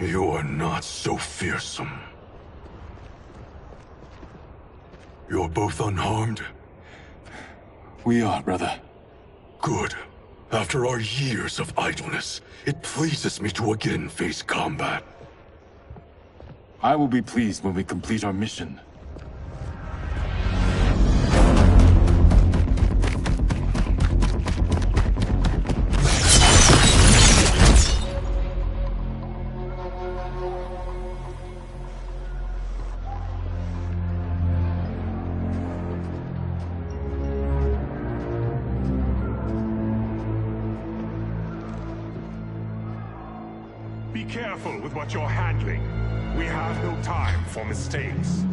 You are not so fearsome. You're both unharmed? We are, brother. Good. After our years of idleness, it pleases me to again face combat. I will be pleased when we complete our mission. Be careful with what you're handling. We have no time for mistakes.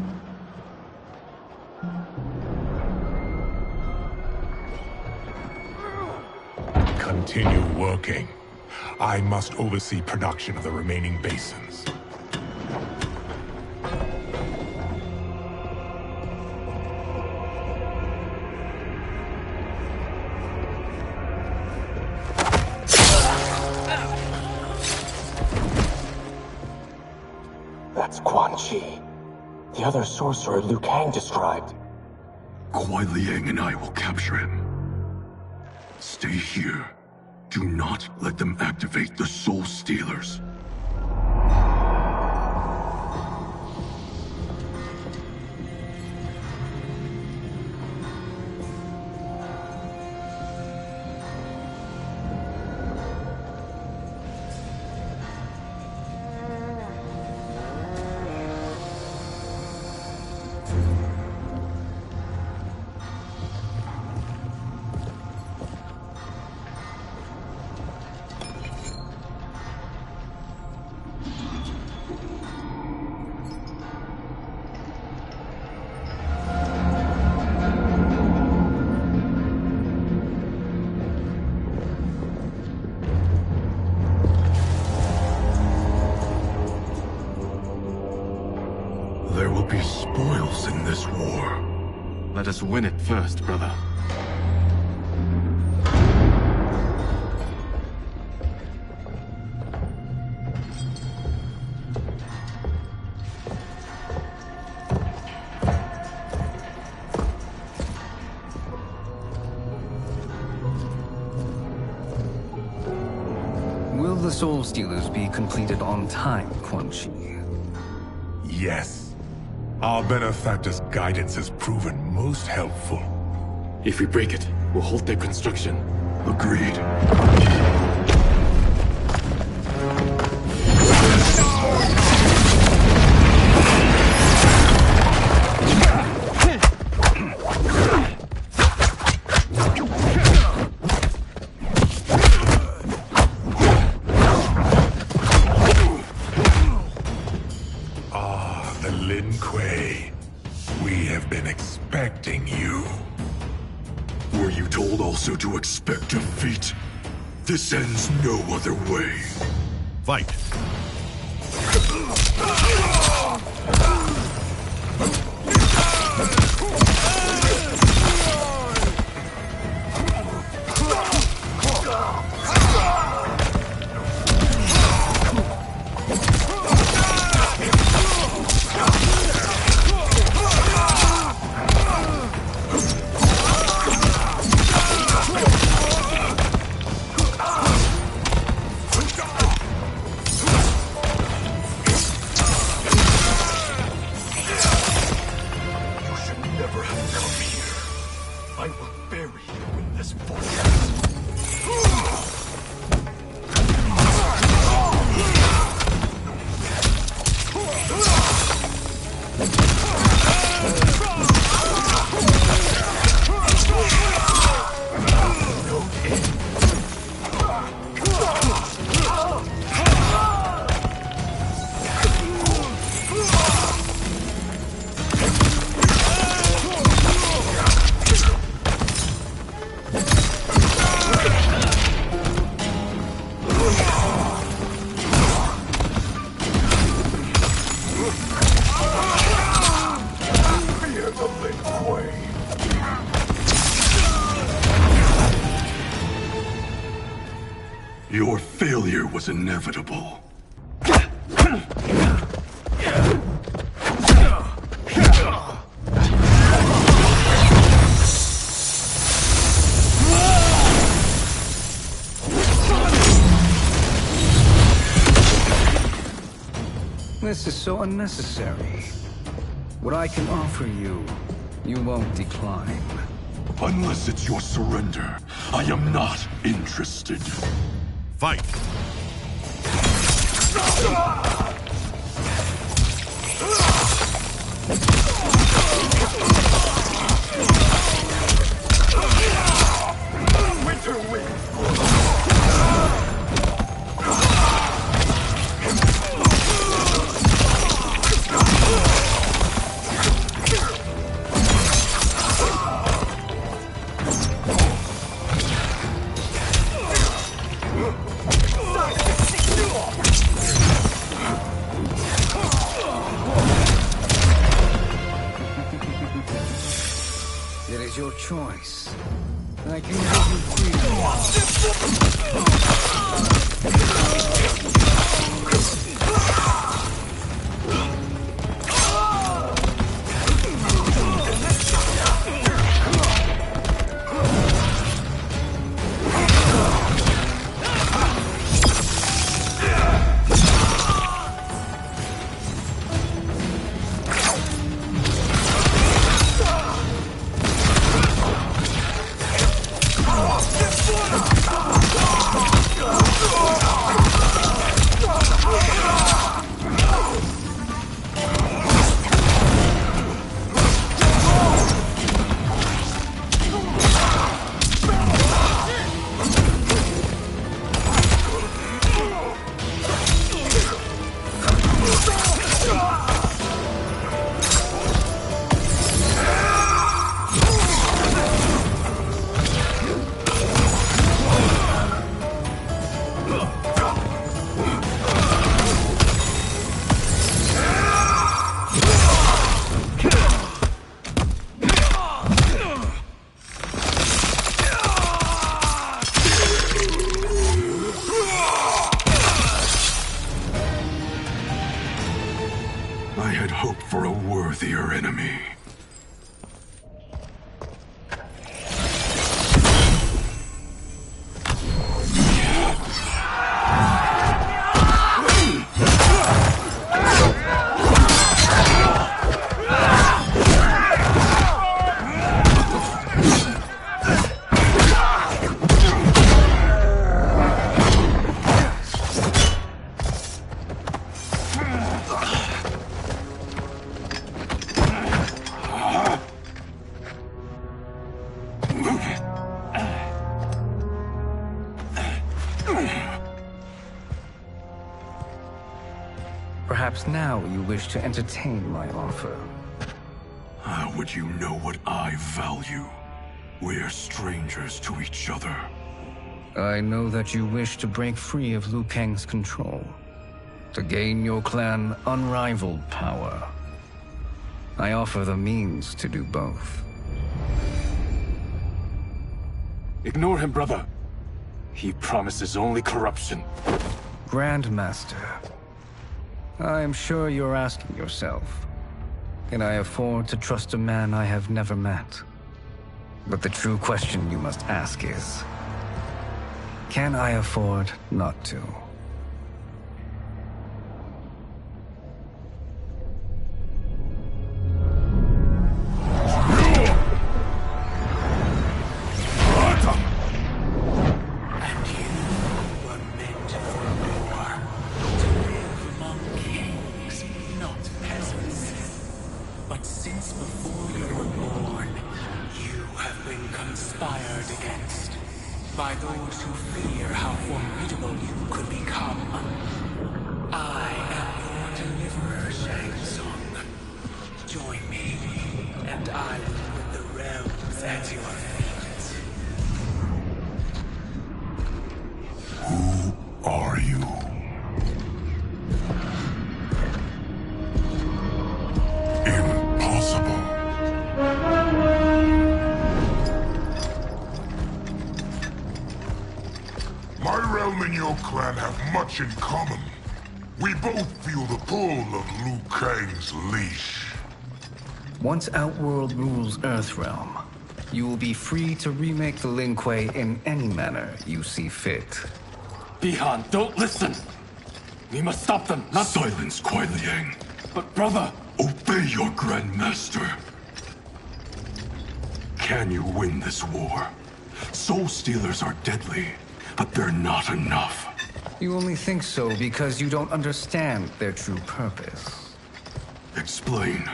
Continue working. I must oversee production of the remaining basins. That's Quan Chi. The other sorcerer Liu Kang described. Kuai Liang and I will capture him. Stay here. Do not let them activate the Soul Stealers. There will be spoils in this war. Let us win it first, brother. Will the Soul Stealers be completed on time, Quan Chi? Yes. Our benefactor's guidance has proven most helpful. If we break it, we'll halt their construction. Agreed. We have been expecting you. Were you told also to expect defeat? This ends no other way. Fight. I will bury you in this fortress. Your failure was inevitable. this is so unnecessary. What I can offer you, you won't decline. Unless it's your surrender, I am not interested. Fight! Winter Wind! It is your choice. I can give you freedom. I had hoped for a worthier enemy. Perhaps now you wish to entertain my offer. How would you know what I value? We're strangers to each other. I know that you wish to break free of Liu Kang's control, to gain your clan unrivaled power. I offer the means to do both. Ignore him, brother. He promises only corruption. Grandmaster, I am sure you're asking yourself, can I afford to trust a man I have never met? But the true question you must ask is, can I afford not to? By those who fear how formidable you could become. I am your deliverer, Shang Tsung. Join me, and I will put the realms at your feet. Who are you? Impossible. My realm and your clan have much in common. We both feel the pull of Liu Kang's leash. Once Outworld rules Earthrealm, you will be free to remake the Lin Kuei in any manner you see fit. Bihan, don't listen! We must stop them, not... Silence, Kuai Liang. But brother... Obey your Grand Master. Can you win this war? Soul Stealers are deadly, but they're not enough. You only think so because you don't understand their true purpose. Explain.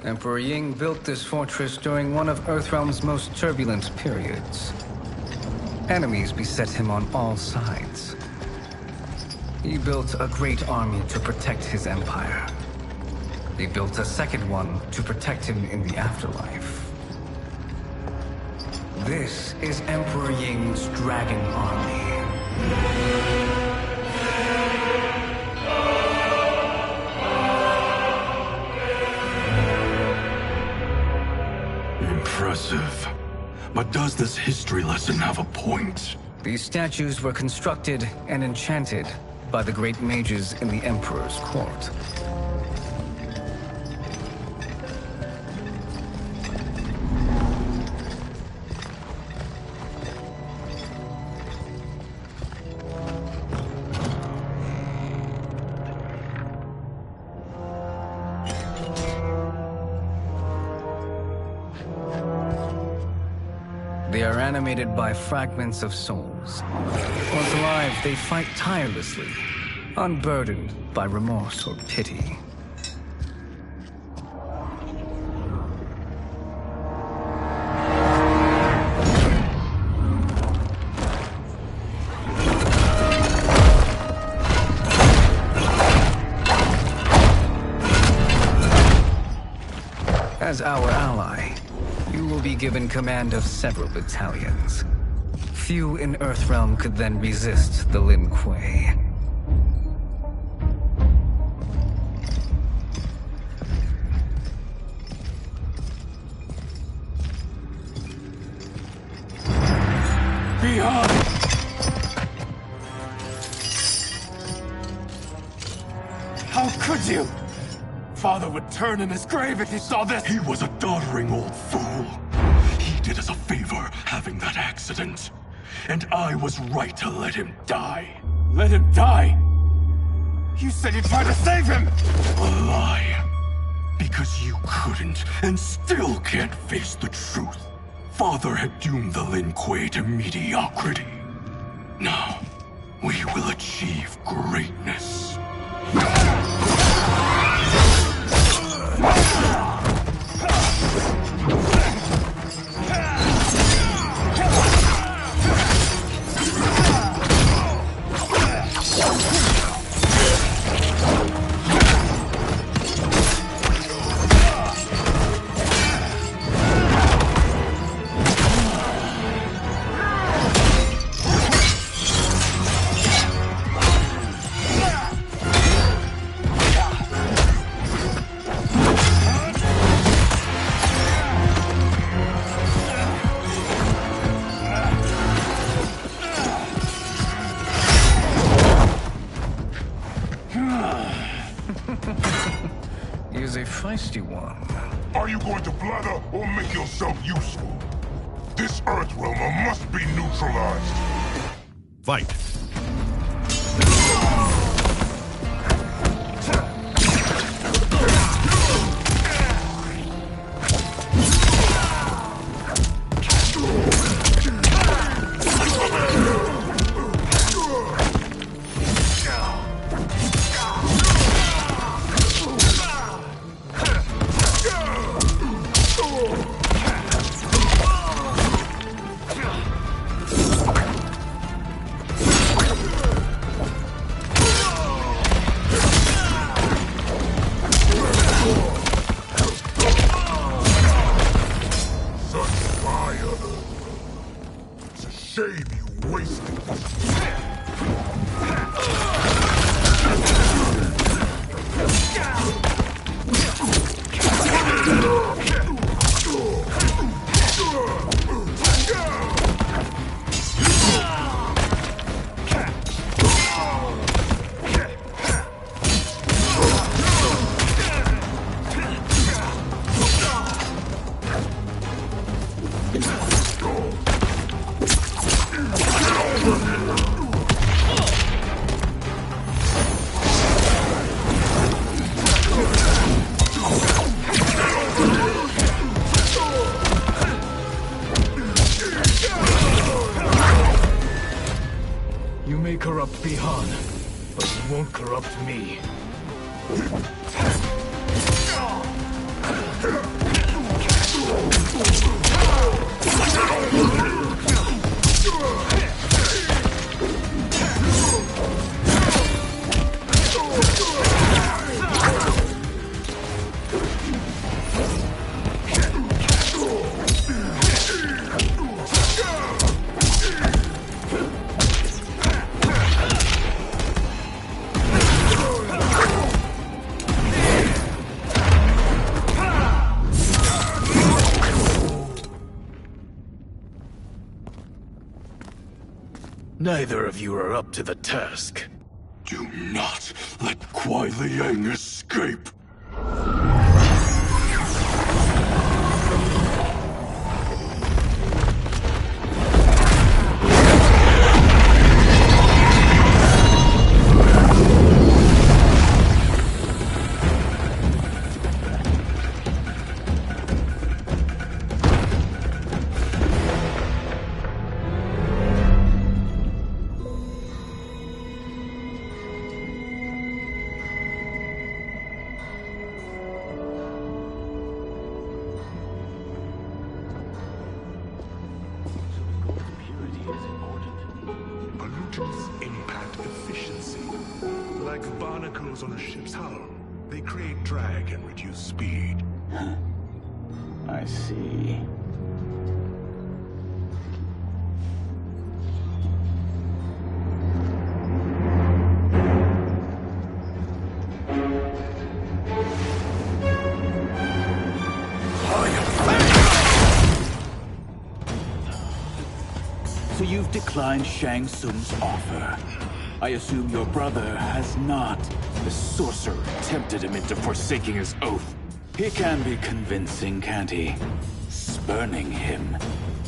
Emperor Ying built this fortress during one of Earthrealm's most turbulent periods. Enemies beset him on all sides. He built a great army to protect his empire. He built a second one to protect him in the afterlife. This is Emperor Ying's Dragon Army. Impressive. But does this history lesson have a point? These statues were constructed and enchanted by the great mages in the Emperor's court. They are animated by fragments of souls. Once alive, they fight tirelessly, unburdened by remorse or pity. As our ally, you will be given command of several battalions. Few in Earthrealm could then resist the Lin Kuei. Behind! How could you? Father would turn in his grave if he saw this! He was a doddering old fool. He did us a favor having that accident. And I was right to let him die. Let him die? You said you tried to save him! A lie. Because you couldn't and still can't face the truth. Father had doomed the Lin Kuei to mediocrity. Now, we will achieve greatness. He is a feisty one. Are you going to blather or make yourself useful? This Earthrealmer must be neutralized. Fight. Shame you wasted this. may corrupt Bihan, but he won't corrupt me. Neither of you are up to the task. Do not let Kuai Liang escape. Pollutants impact efficiency. Like barnacles on a ship's hull, they create drag and reduce speed. I see. So you've declined Shang Tsung's offer. I assume your brother has not. The sorcerer tempted him into forsaking his oath. He can be convincing, can't he? Spurning him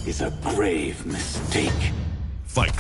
is a grave mistake. Fight.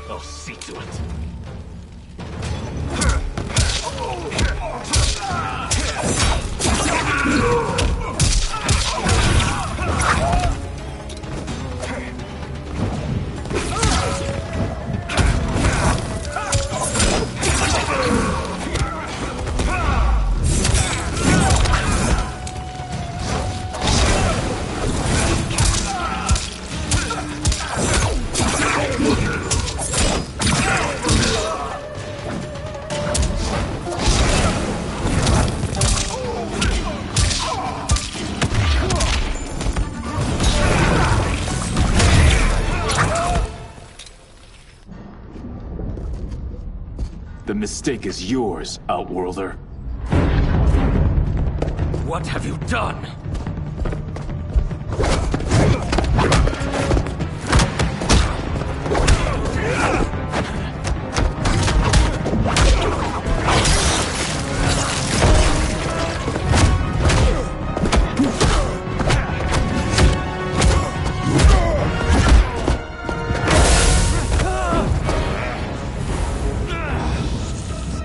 I'll see to it. The mistake is yours, Outworlder. What have you done?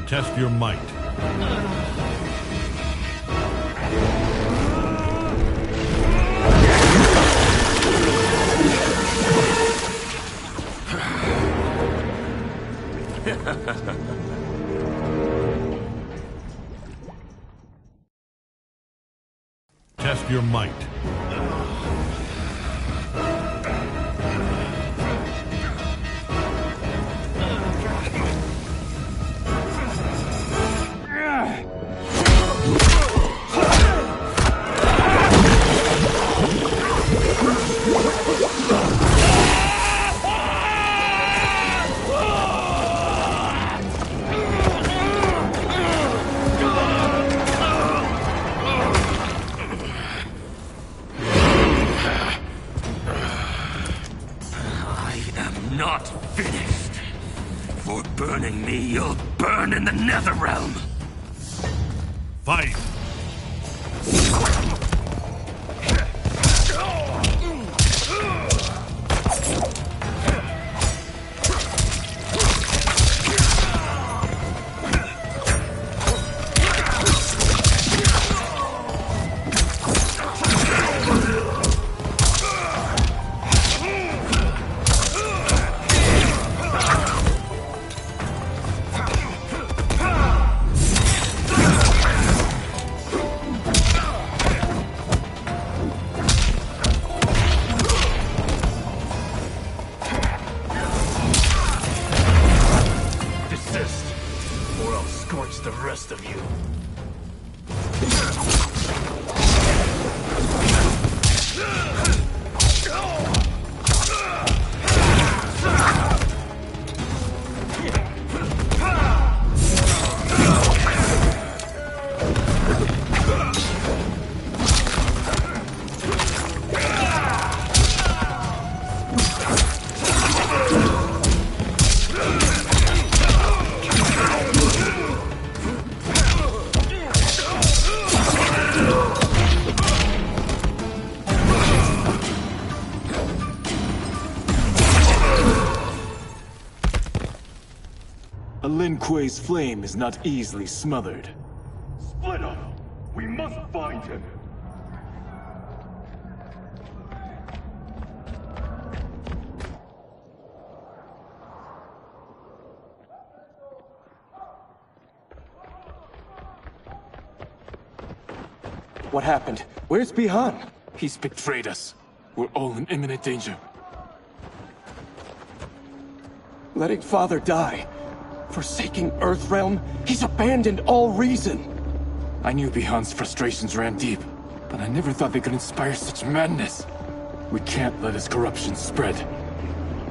Test your might. Test your might. will burn in the Netherrealm! Fight! The rest of you. A Lin Kuei's flame is not easily smothered. Split up! We must find him! What happened? Where's Bihan? He's betrayed us. We're all in imminent danger. Letting Father die. Forsaking Earthrealm, he's abandoned all reason. I knew Bihan's frustrations ran deep, but I never thought they could inspire such madness. We can't let his corruption spread.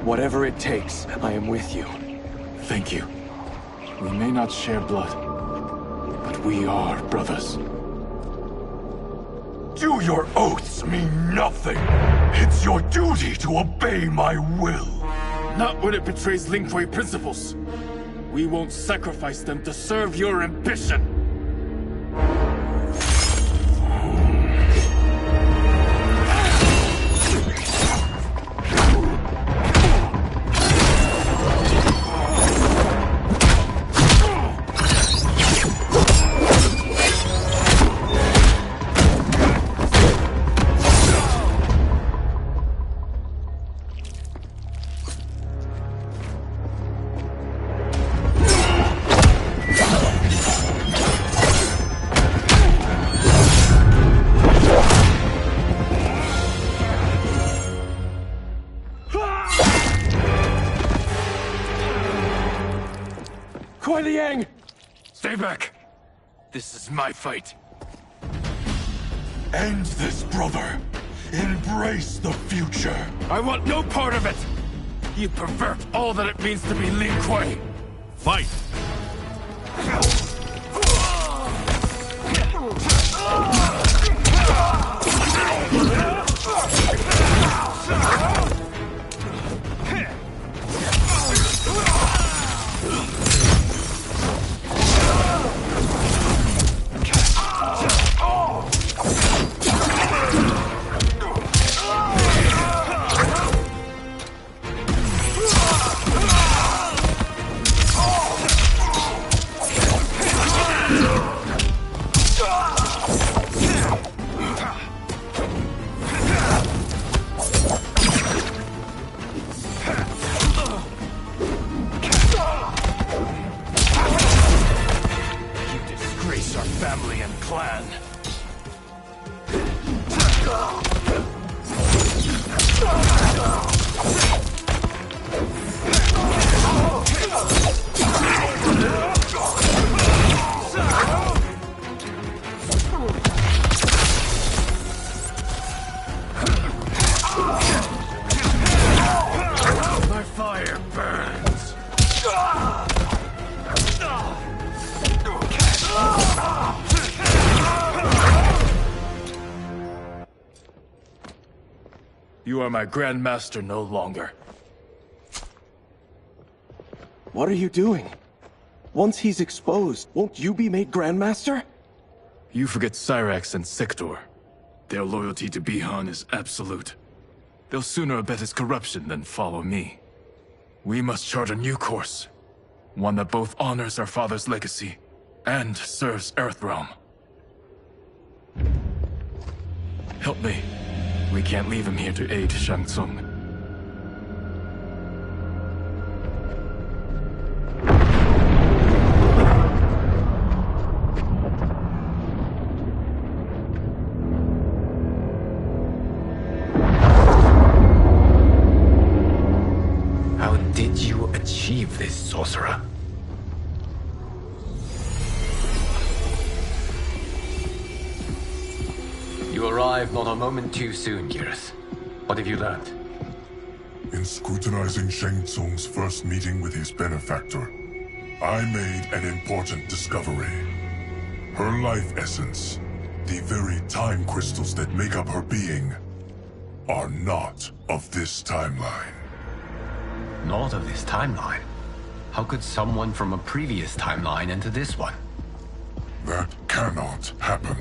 Whatever it takes, I am with you. Thank you. We may not share blood, but we are brothers. Do your oaths mean nothing? It's your duty to obey my will. Not when it betrays Lin Kuei principles. We won't sacrifice them to serve your ambition. Stay back! This is my fight. End this, brother. Embrace the future. I want no part of it! You pervert all that it means to be Lin Kuei! Fight! You are my Grand Master no longer. What are you doing? Once he's exposed, won't you be made Grandmaster? You forget Cyrax and Sector. Their loyalty to Bihan is absolute. They'll sooner abet his corruption than follow me. We must chart a new course. One that both honors our father's legacy and serves Earthrealm. Help me. We can't leave him here to aid Shang Tsung. How did you achieve this, sorcerer? You arrived not a moment too soon, Geras. What have you learned? In scrutinizing Shang Tsung's first meeting with his benefactor, I made an important discovery. Her life essence, the very time crystals that make up her being, are not of this timeline. Not of this timeline? How could someone from a previous timeline enter this one? That cannot happen.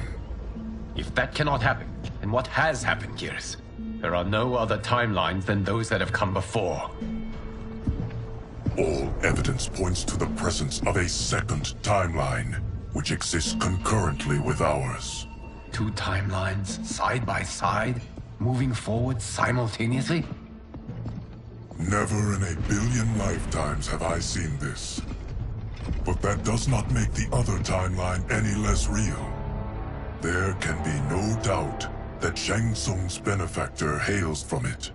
If that cannot happen, then what has happened, Geras? There are no other timelines than those that have come before. All evidence points to the presence of a second timeline, which exists concurrently with ours. Two timelines, side by side, moving forward simultaneously? Never in a billion lifetimes have I seen this. But that does not make the other timeline any less real. There can be no doubt that Shang Tsung's benefactor hails from it.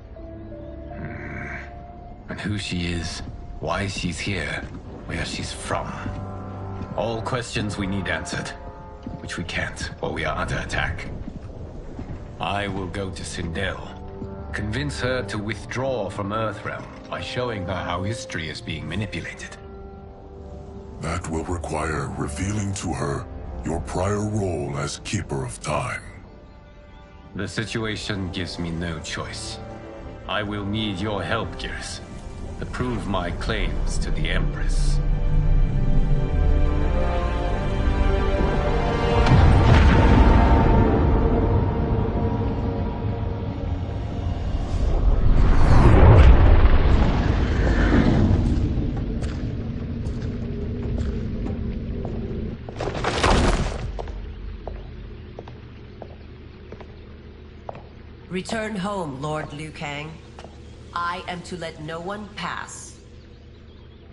And who she is, why she's here, where she's from. All questions we need answered, which we can't, or we are under attack. I will go to Sindel, convince her to withdraw from Earthrealm by showing her how history is being manipulated. That will require revealing to her your prior role as Keeper of Time. The situation gives me no choice. I will need your help, Geras, to prove my claims to the Empress. Return home, Lord Liu Kang. I am to let no one pass.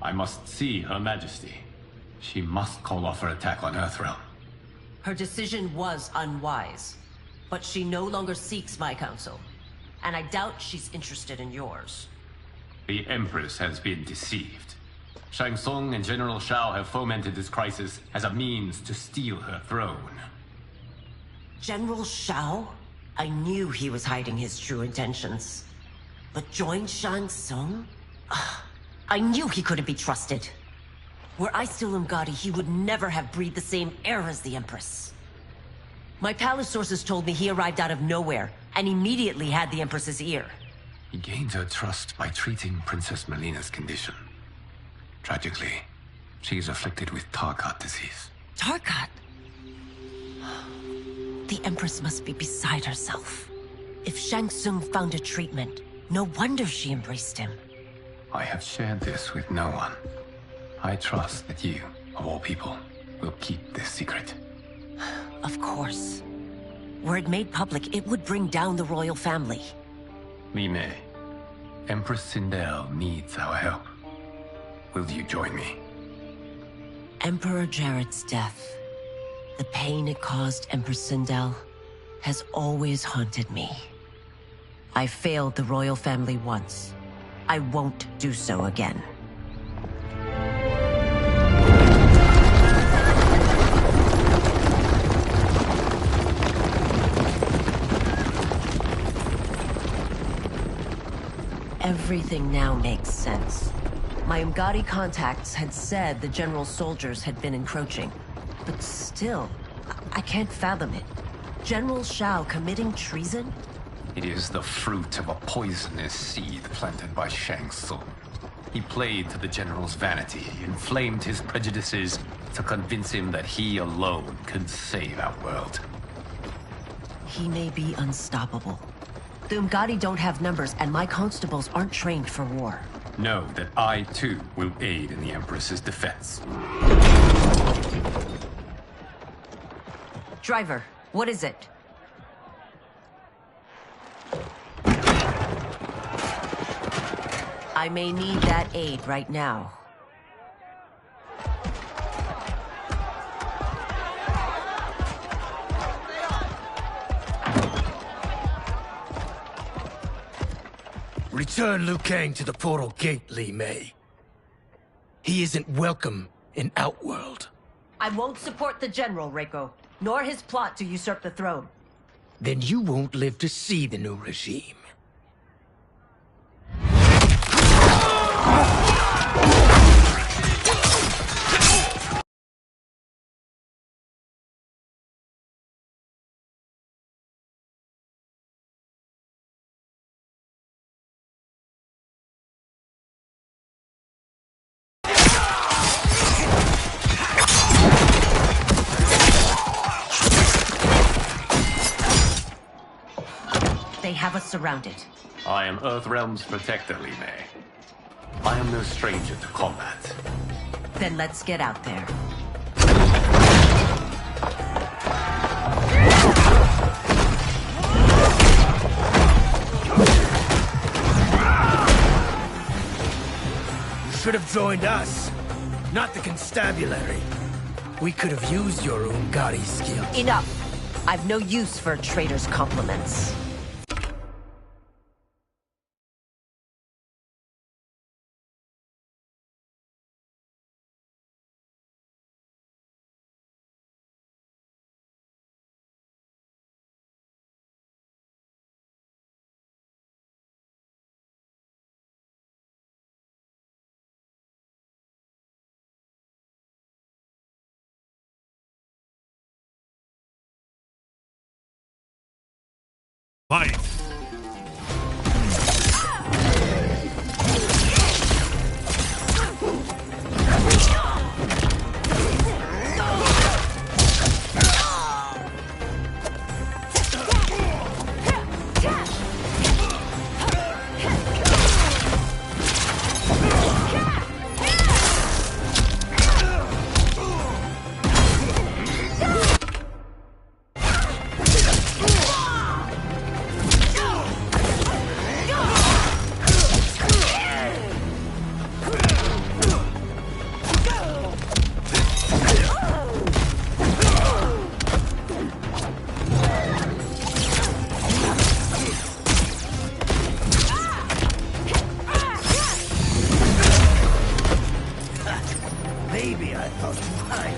I must see Her Majesty. She must call off her attack on Earthrealm. Her decision was unwise, but she no longer seeks my counsel, and I doubt she's interested in yours. The Empress has been deceived. Shang Tsung and General Shao have fomented this crisis as a means to steal her throne. General Shao? I knew he was hiding his true intentions. But join Shang Tsung? I knew he couldn't be trusted. Were I still Umgadi, he would never have breathed the same air as the Empress. My palace sources told me he arrived out of nowhere, and immediately had the Empress's ear. He gained her trust by treating Princess Melina's condition. Tragically, she is afflicted with Tarkat disease. Tarkat? The Empress must be beside herself. If Shang Tsung found a treatment, no wonder she embraced him. I have shared this with no one. I trust that you, of all people, will keep this secret. Of course. Were it made public, it would bring down the royal family. Li Mei, Empress Sindel needs our help. Will you join me? Emperor Jared's death, the pain it caused Empress Sindel, has always haunted me. I failed the royal family once. I won't do so again. Everything now makes sense. My Umgadi contacts had said the general's soldiers had been encroaching. But still, I can't fathom it. General Shao committing treason? It is the fruit of a poisonous seed planted by Shang Tsung. He played to the General's vanity, inflamed his prejudices to convince him that he alone could save our world. He may be unstoppable. The Umgadi don't have numbers, and my constables aren't trained for war. Know that I, too, will aid in the Empress's defense. Driver, what is it? I may need that aid right now. Return Liu Kang to the portal gate, Li Mei. He isn't welcome in Outworld. I won't support the General, Reiko, nor his plot to usurp the throne. Then you won't live to see the new regime. They have us surrounded. I am Earthrealm's protector, Li Mei. I am no stranger to combat. Then let's get out there. You should have joined us, not the constabulary. We could have used your Umgadi skill. Enough! I've no use for a traitor's compliments. Fight! Maybe I thought fine.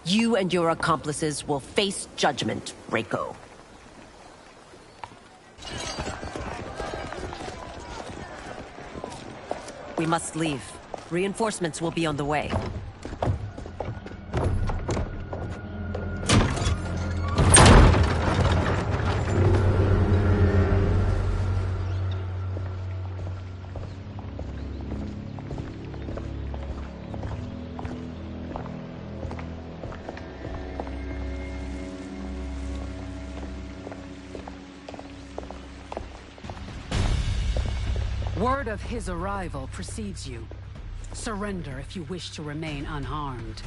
You and your accomplices will face judgment, Reiko. We must leave. Reinforcements will be on the way. Word of his arrival precedes you. Surrender if you wish to remain unharmed.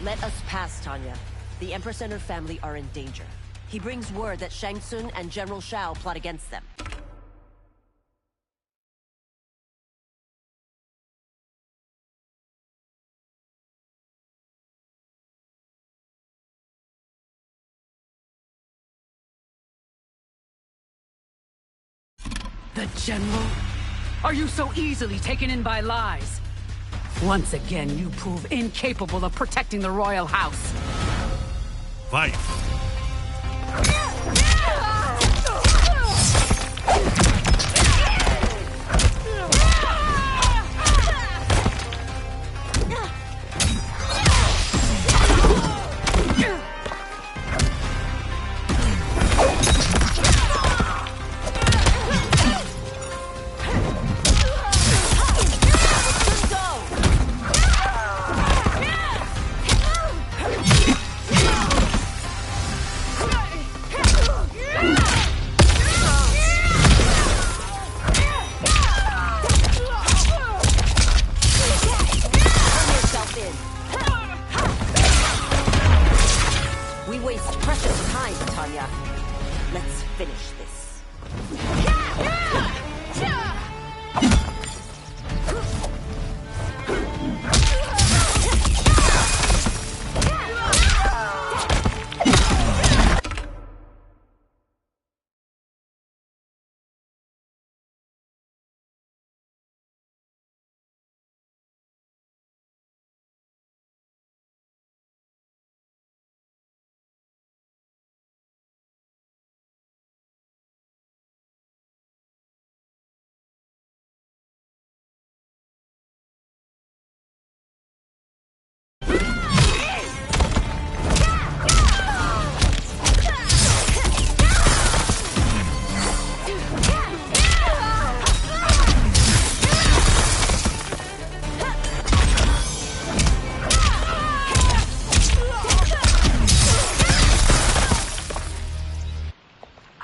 Let us pass, Tanya. The Empress and her family are in danger. He brings word that Shang Tsung and General Shao plot against them. The General? Are you so easily taken in by lies? Once again, you prove incapable of protecting the royal house. Fight!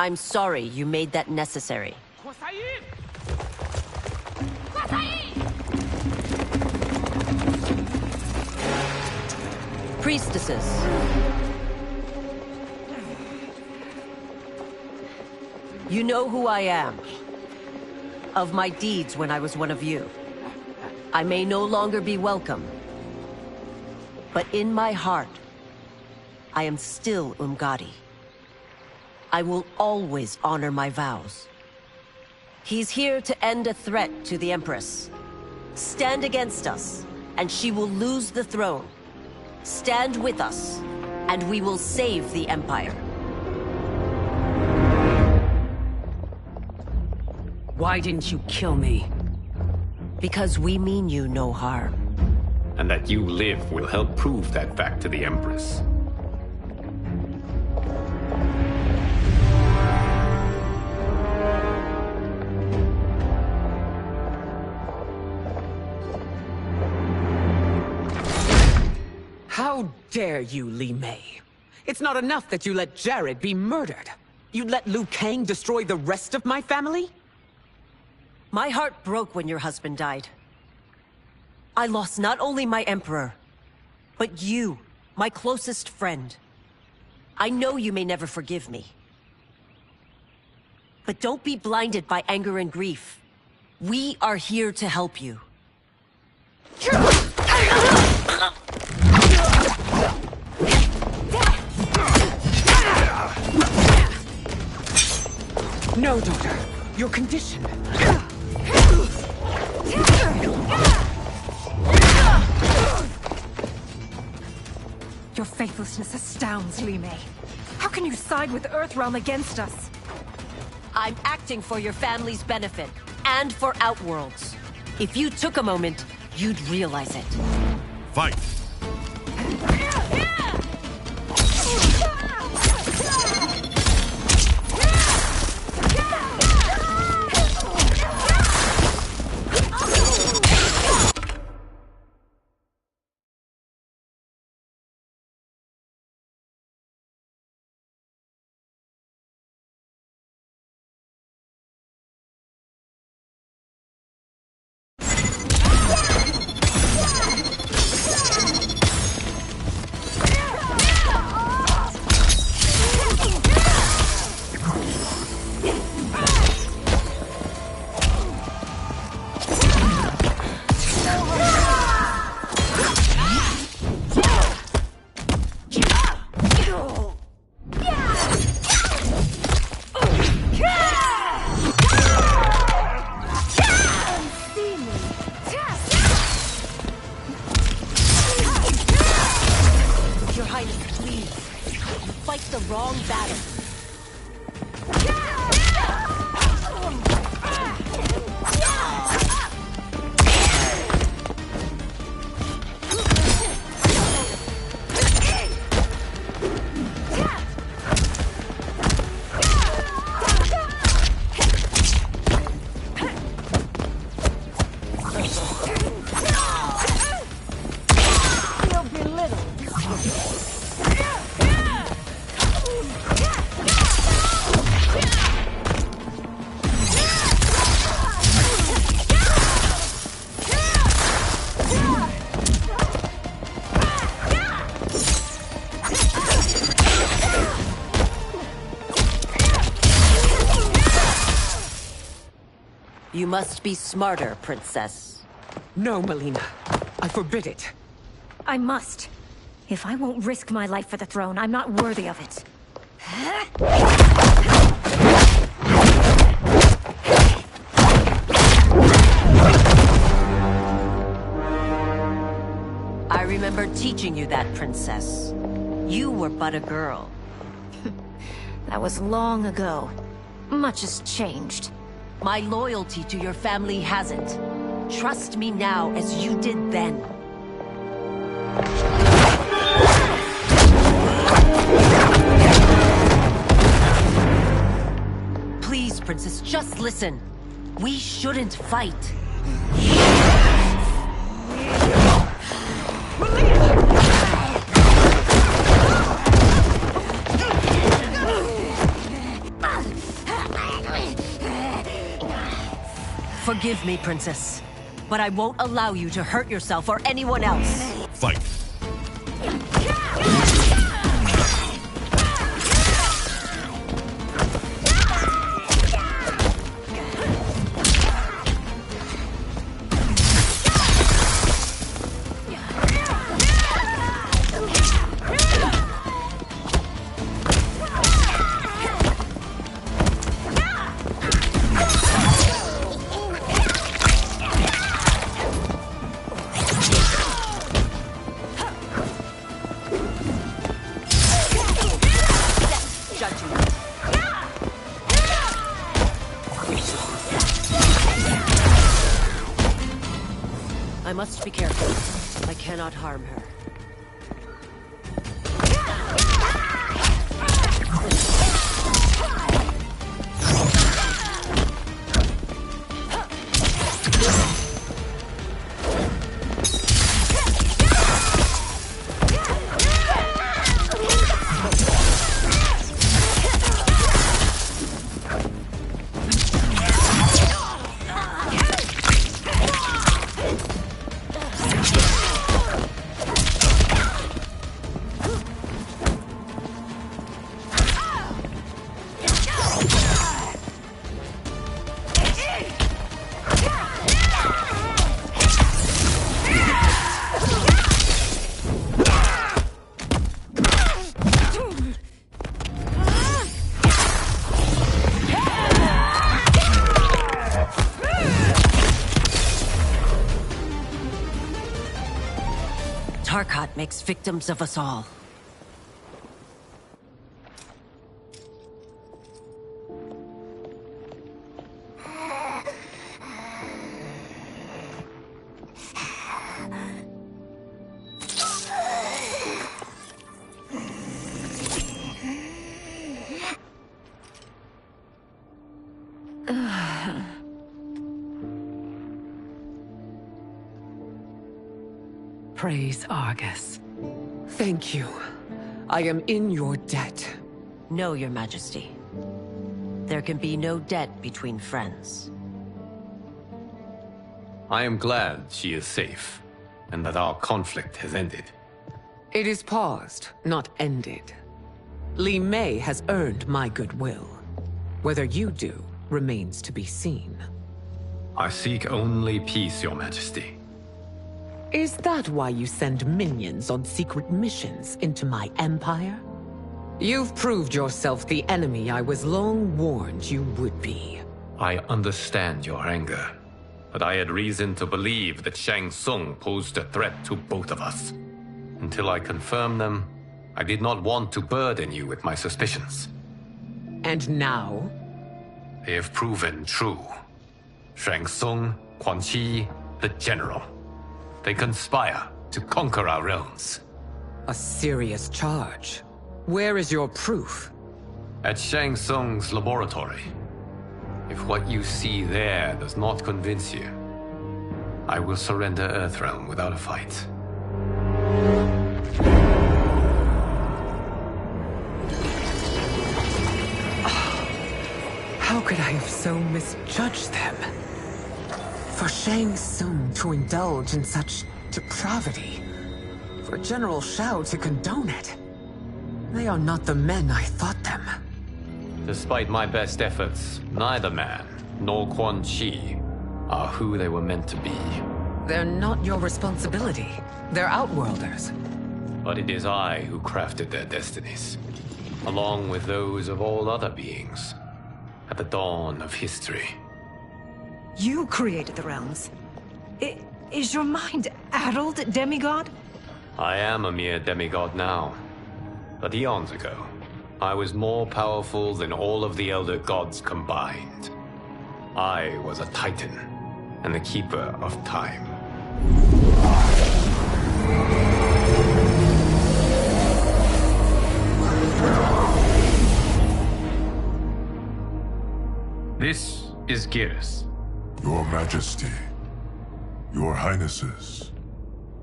I'm sorry you made that necessary. Priestesses. You know who I am. Of my deeds when I was one of you. I may no longer be welcome. But in my heart, I am still Umgadi. I will always honor my vows. He's here to end a threat to the Empress. Stand against us, and she will lose the throne. Stand with us, and we will save the Empire. Why didn't you kill me? Because we mean you no harm. And that you live will help prove that fact to the Empress. How dare you, Li Mei? It's not enough that you let Jared be murdered. You'd let Liu Kang destroy the rest of my family? My heart broke when your husband died. I lost not only my emperor, but you, my closest friend. I know you may never forgive me. But don't be blinded by anger and grief. We are here to help you. No, daughter. Your condition. Your faithlessness astounds, Li Mei. How can you side with Earthrealm against us? I'm acting for your family's benefit, and for Outworlds. If you took a moment, you'd realize it. Fight! You must be smarter, Princess. No, Melina. I forbid it. I must. If I won't risk my life for the throne, I'm not worthy of it. I remember teaching you that, Princess. You were but a girl. That was long ago. Much has changed. My loyalty to your family hasn't. Trust me now as you did then. Please, Princess, just listen. We shouldn't fight. Forgive me, Princess, but I won't allow you to hurt yourself or anyone else. Fight! I must be careful. I cannot harm her. Tarkat makes victims of us all. praise Argus. Thank you. I am in your debt. No, Your Majesty. There can be no debt between friends. I am glad she is safe, and that our conflict has ended. It is paused, not ended. Li Mei has earned my goodwill. Whether you do remains to be seen. I seek only peace, Your Majesty. Is that why you send minions on secret missions into my empire? You've proved yourself the enemy I was long warned you would be. I understand your anger, but I had reason to believe that Shang Tsung posed a threat to both of us. Until I confirmed them, I did not want to burden you with my suspicions. And now? They have proven true. Shang Tsung, Quan Chi, the General. They conspire to conquer our realms. A serious charge. Where is your proof? At Shang Tsung's laboratory. If what you see there does not convince you, I will surrender Earthrealm without a fight. How could I have so misjudged them? For Shang Tsung to indulge in such depravity, for General Shao to condone it, they are not the men I thought them. Despite my best efforts, neither man nor Quan Chi are who they were meant to be. They're not your responsibility. They're Outworlders. But it is I who crafted their destinies, along with those of all other beings, at the dawn of history. You created the realms. Is your mind addled, demigod? I am a mere demigod now. But eons ago, I was more powerful than all of the Elder Gods combined. I was a Titan, and the Keeper of Time. This is Geras. Your Majesty, Your Highnesses.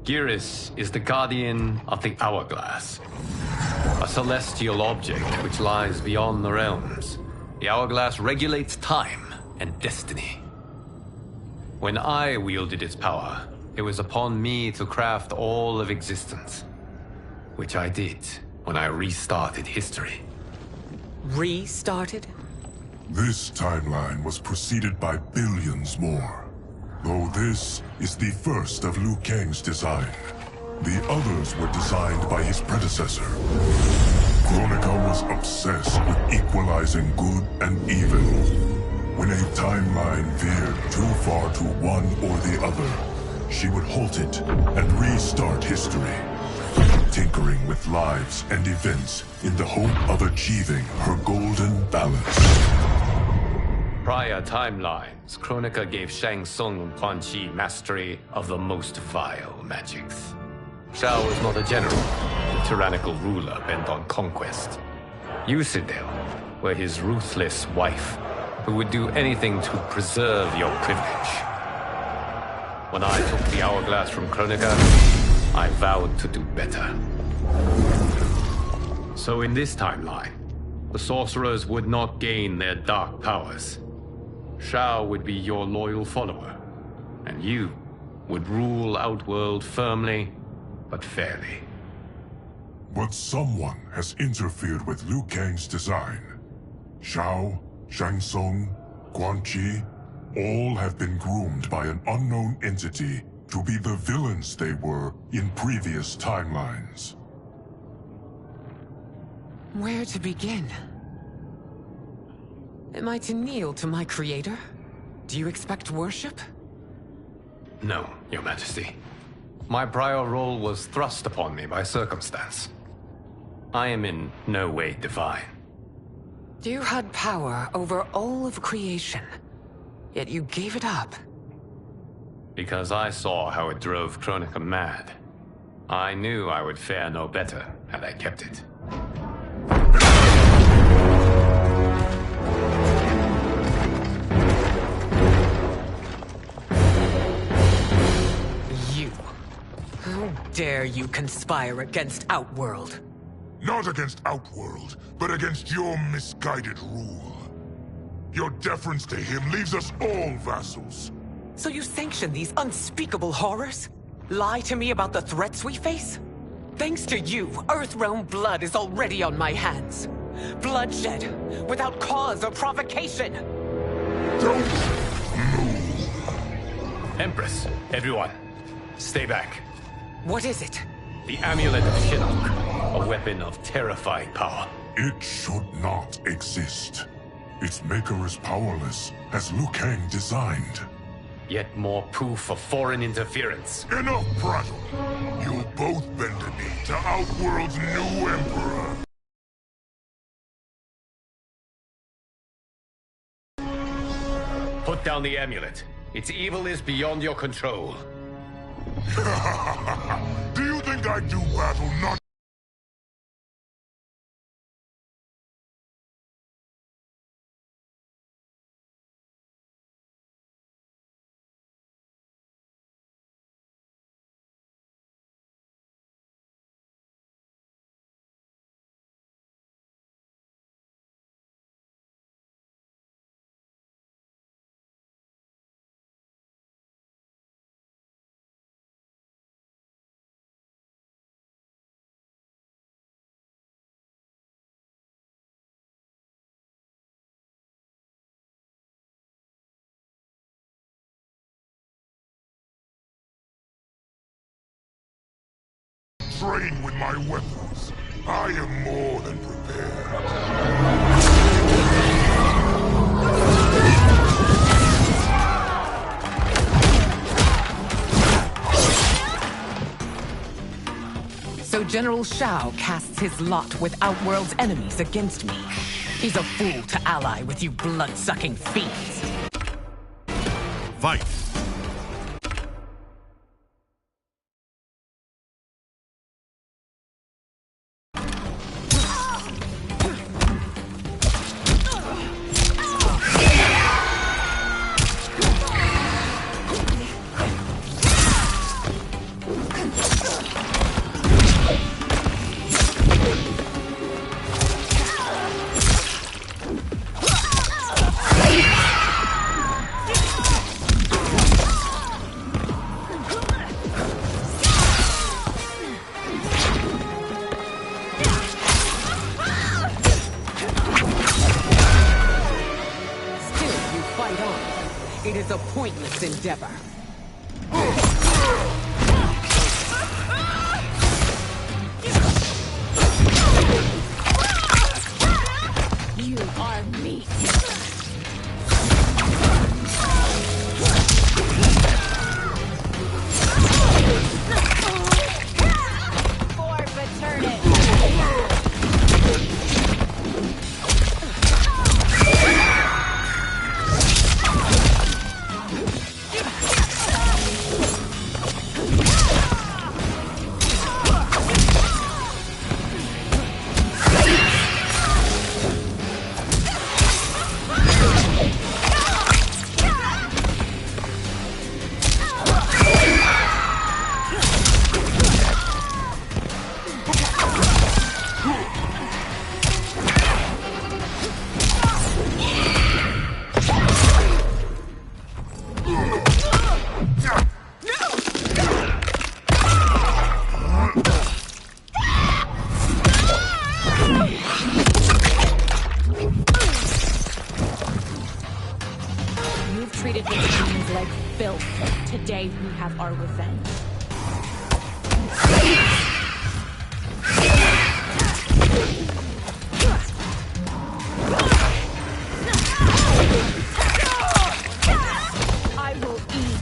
Geras is the guardian of the Hourglass, a celestial object which lies beyond the realms. The Hourglass regulates time and destiny. When I wielded its power, it was upon me to craft all of existence, which I did when I restarted history. Restarted? This timeline was preceded by billions more. Though this is the first of Liu Kang's design. The others were designed by his predecessor. Kronika was obsessed with equalizing good and evil. When a timeline veered too far to one or the other, she would halt it and restart history, tinkering with lives and events in the hope of achieving her golden balance. Prior timelines, Kronika gave Shang Tsung and Quan Chi mastery of the most vile magics. Shao was not a general, a tyrannical ruler bent on conquest. Yusidel were his ruthless wife, who would do anything to preserve your privilege. When I took the Hourglass from Kronika, I vowed to do better. So in this timeline, the sorcerers would not gain their dark powers. Shao would be your loyal follower, and you would rule Outworld firmly, but fairly. But someone has interfered with Liu Kang's design. Shao, Shang Tsung, Quan Chi, all have been groomed by an unknown entity to be the villains they were in previous timelines. Where to begin? Am I to kneel to my creator? Do you expect worship? No, Your Majesty. My prior role was thrust upon me by circumstance. I am in no way divine. You had power over all of creation, yet you gave it up. Because I saw how it drove Kronika mad. I knew I would fare no better had I kept it. How dare you conspire against Outworld? Not against Outworld, but against your misguided rule. Your deference to him leaves us all vassals. So you sanction these unspeakable horrors? Lie to me about the threats we face? Thanks to you, Earthrealm blood is already on my hands. Bloodshed, without cause or provocation. Don't move. Empress, everyone, stay back. What is it? The Amulet of Shinnok, a weapon of terrifying power. It should not exist. Its maker is powerless, as Liu Kang designed. Yet more proof of foreign interference. Enough prattle! You'll both bend a knee to Outworld's new emperor. Put down the amulet. Its evil is beyond your control. Do you think I do battle not? Train with my weapons. I am more than prepared. So General Shao casts his lot with Outworld's enemies against me. He's a fool to ally with you blood-sucking fiends. Fight! It is a pointless endeavor. You are meat. For paternity. Treated the humans like filth. Today we have our revenge. I will eat.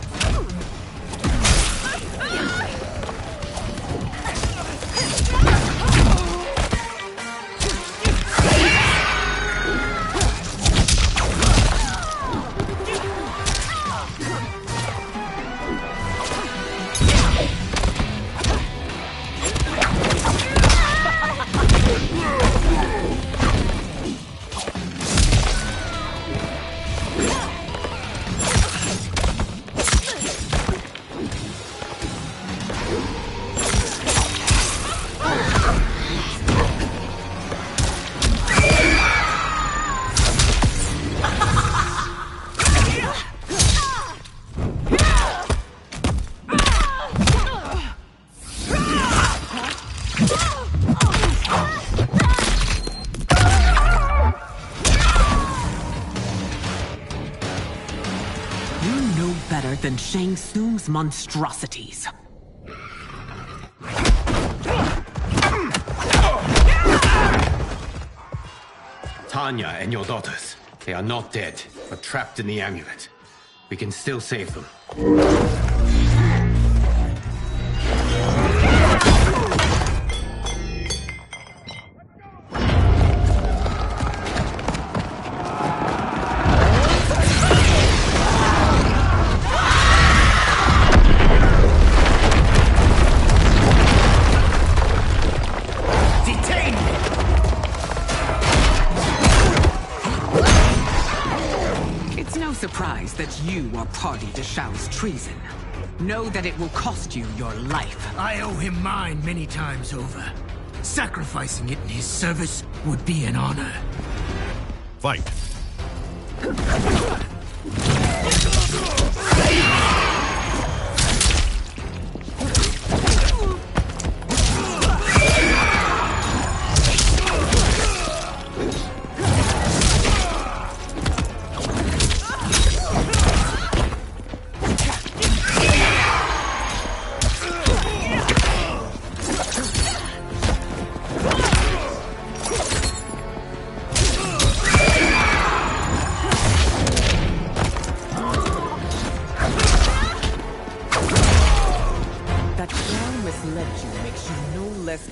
than Shang Tsung's monstrosities. Tanya and your daughters. They are not dead, but trapped in the amulet. We can still save them. Surprised that you are party to Shao's treason. Know that it will cost you your life. I owe him mine many times over. Sacrificing it in his service would be an honor. Fight.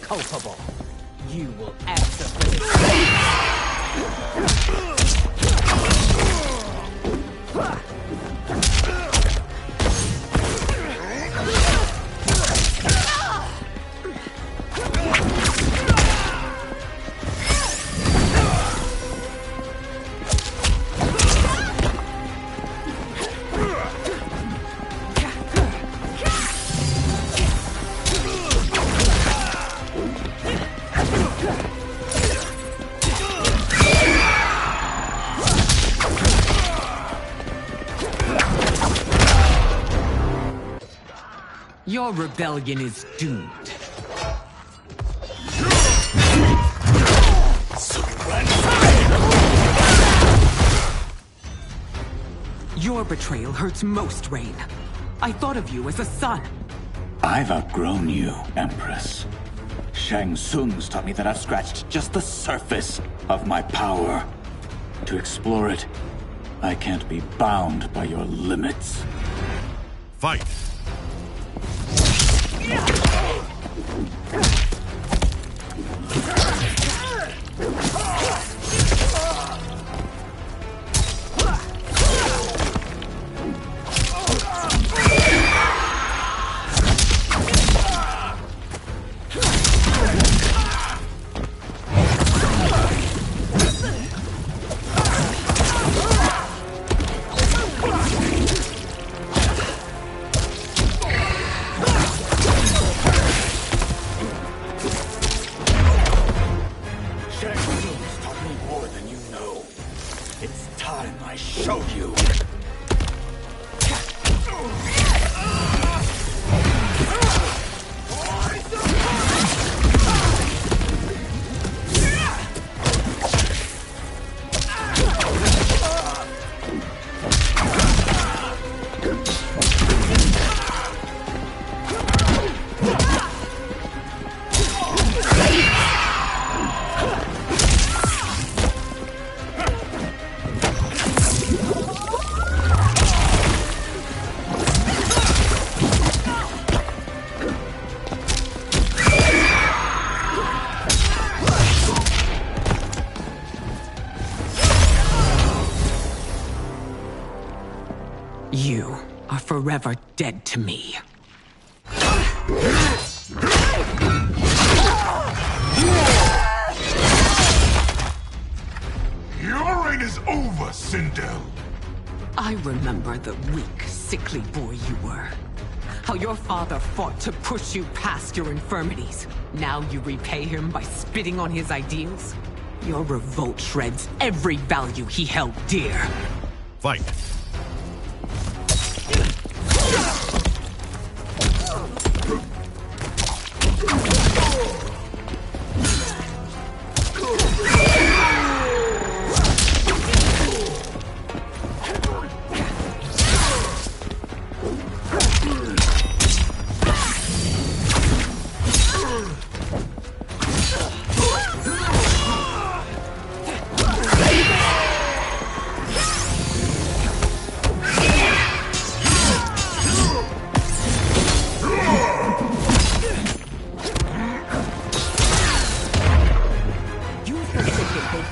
Culpable. You will answer for this. Your rebellion is doomed. Your betrayal hurts most, Rain. I thought of you as a son. I've outgrown you, Empress. Shang Tsung's taught me that I've scratched just the surface of my power. To explore it, I can't be bound by your limits. Fight! You are forever dead to me. Your reign is over, Sindel. I remember the weak, sickly boy you were. How your father fought to push you past your infirmities. Now you repay him by spitting on his ideals? Your revolt shreds every value he held dear. Fight.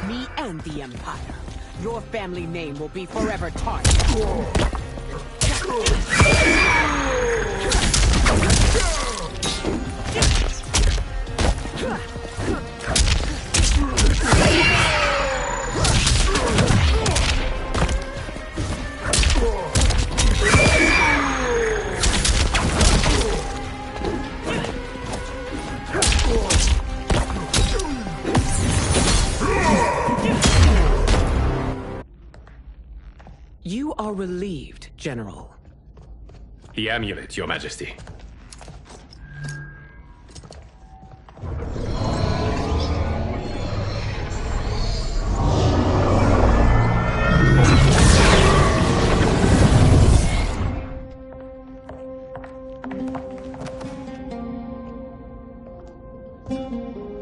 me and the Empire. Your family name will be forever tarnished. You are relieved, General. The amulet, Your Majesty.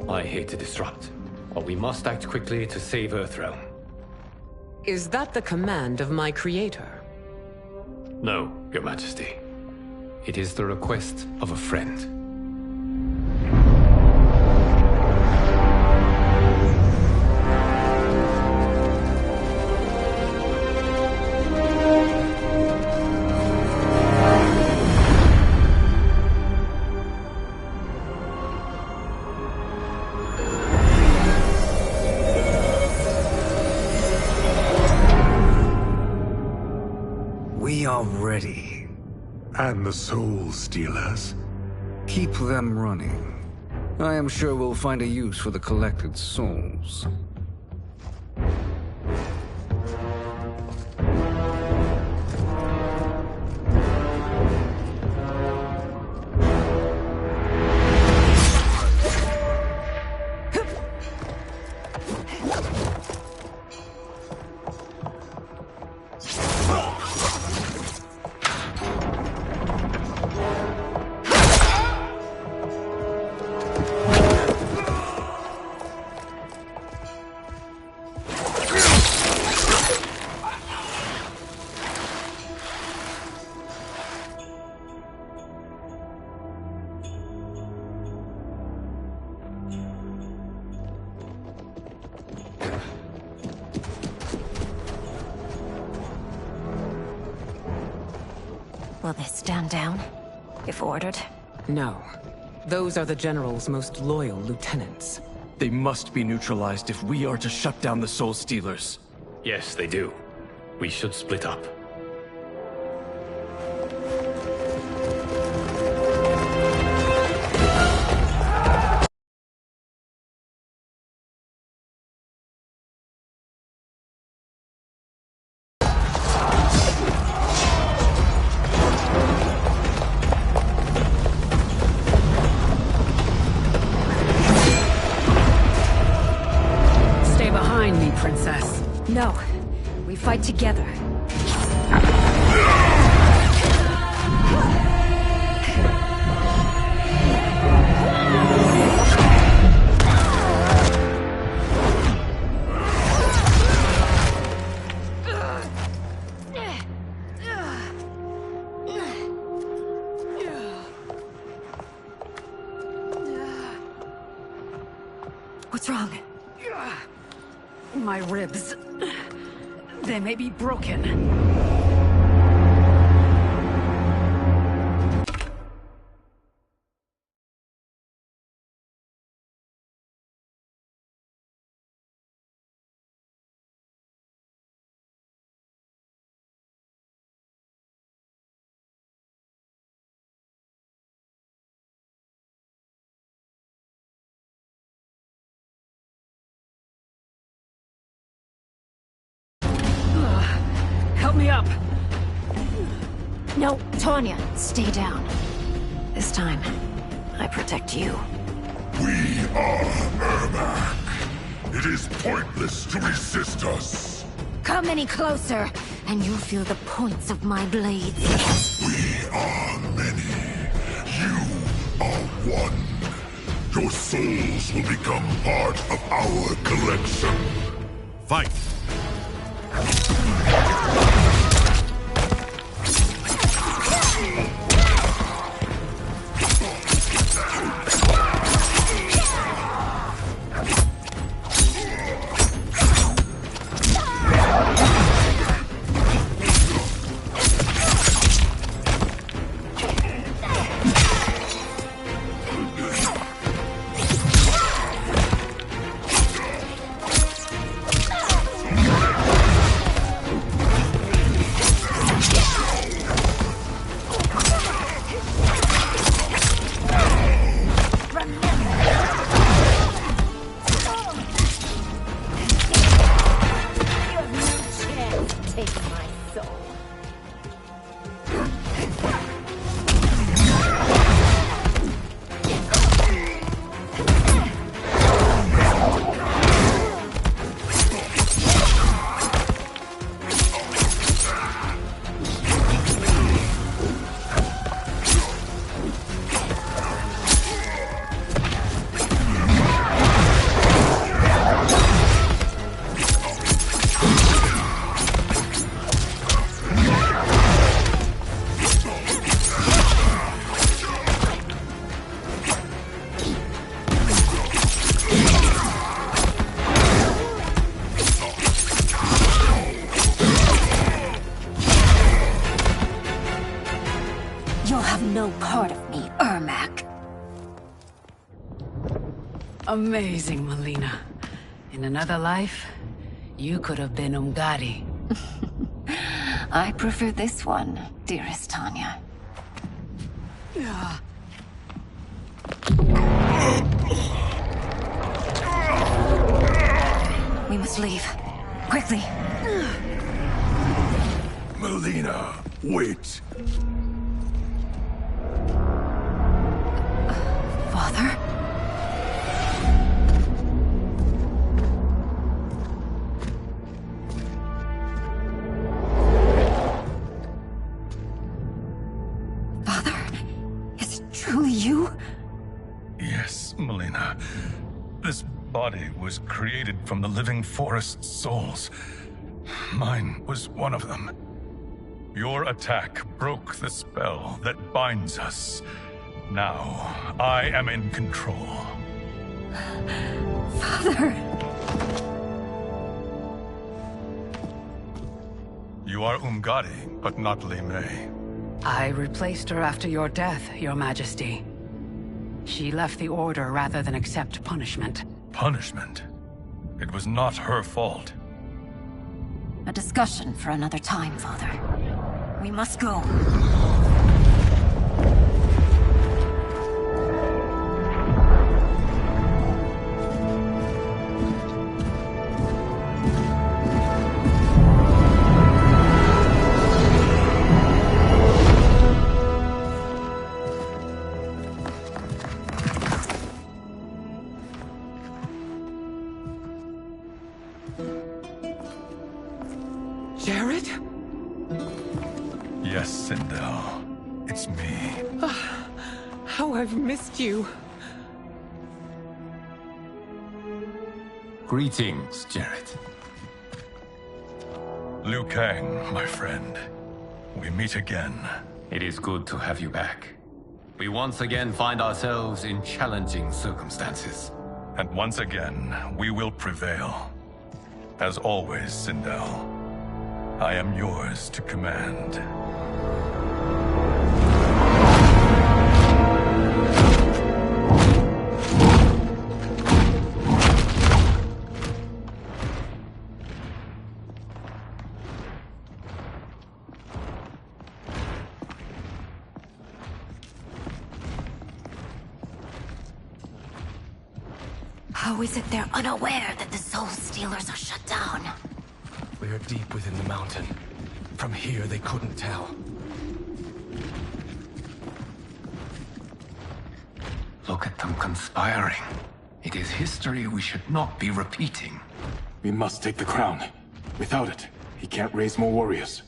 I hate to disrupt, but we must act quickly to save Earthrealm. Is that the command of my creator? No, Your Majesty. It is the request of a friend. We are ready. And the Soul Stealers? Keep them running. I am sure we'll find a use for the collected souls. Will they stand down, if ordered? No. Those are the General's most loyal lieutenants. They must be neutralized if we are to shut down the Soul Stealers. Yes, they do. We should split up. Stay behind me, Princess. No. We fight together. What's wrong? My ribs. They may be broken. Help me up! No, Tanya, stay down. This time, I protect you. We are Ermac. It is pointless to resist us. Come any closer, and you'll feel the points of my blades. We are many. You are one. Your souls will become part of our collection. Fight! still part of me, Ermac. Amazing, Melina. In another life, you could have been Umgadi. I prefer this one, dearest Tanya. We must leave. Quickly. Melina, wait. Father? Father? Is it truly you? Yes, Melina. This body was created from the living forest's souls. Mine was one of them. Your attack broke the spell that binds us. Now, I am in control. Father! You are Umgadi, but not Li Mei. I replaced her after your death, Your Majesty. She left the Order rather than accept punishment. Punishment? It was not her fault. A discussion for another time, Father. We must go. Jared? Yes, Sindel. It's me. How I've missed you. Greetings, Jared. Liu Kang, my friend. We meet again. It is good to have you back. We once again find ourselves in challenging circumstances. And once again, we will prevail. As always, Sindel, I am yours to command. How is it they're unaware that the Soul Stealers are shut down? We are deep within the mountain. From here, they couldn't tell. Look at them conspiring. It is history we should not be repeating. We must take the crown. Without it, he can't raise more warriors.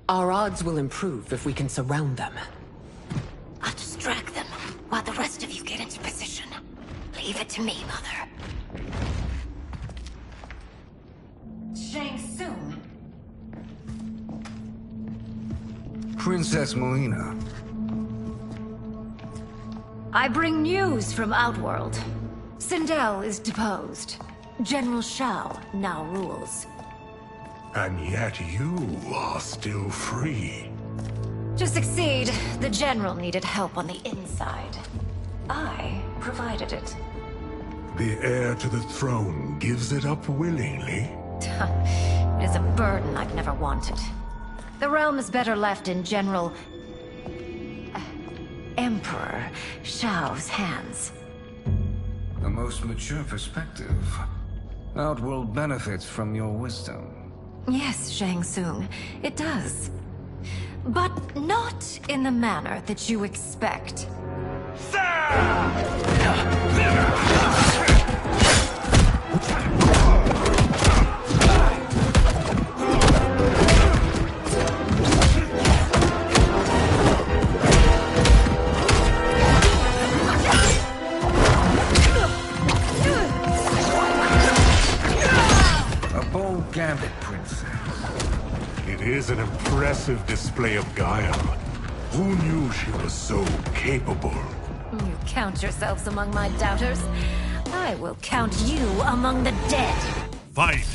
Our odds will improve if we can surround them. I'll distract them while the rest of you get into position. Leave it to me, Mother. Shang Tsung. Princess Melina. I bring news from Outworld. Sindel is deposed. General Shao now rules. And yet you are still free. To succeed, the General needed help on the inside. I provided it. The heir to the throne gives it up willingly. It is a burden I've never wanted. The realm is better left in General... Emperor Shao's hands. A most mature perspective. Outworld benefits from your wisdom. Yes, Shang Tsung, it does. But not in the manner that you expect. Gambit, Princess. It is an impressive display of guile. Who knew she was so capable? You count yourselves among my doubters. I will count you among the dead. Fight!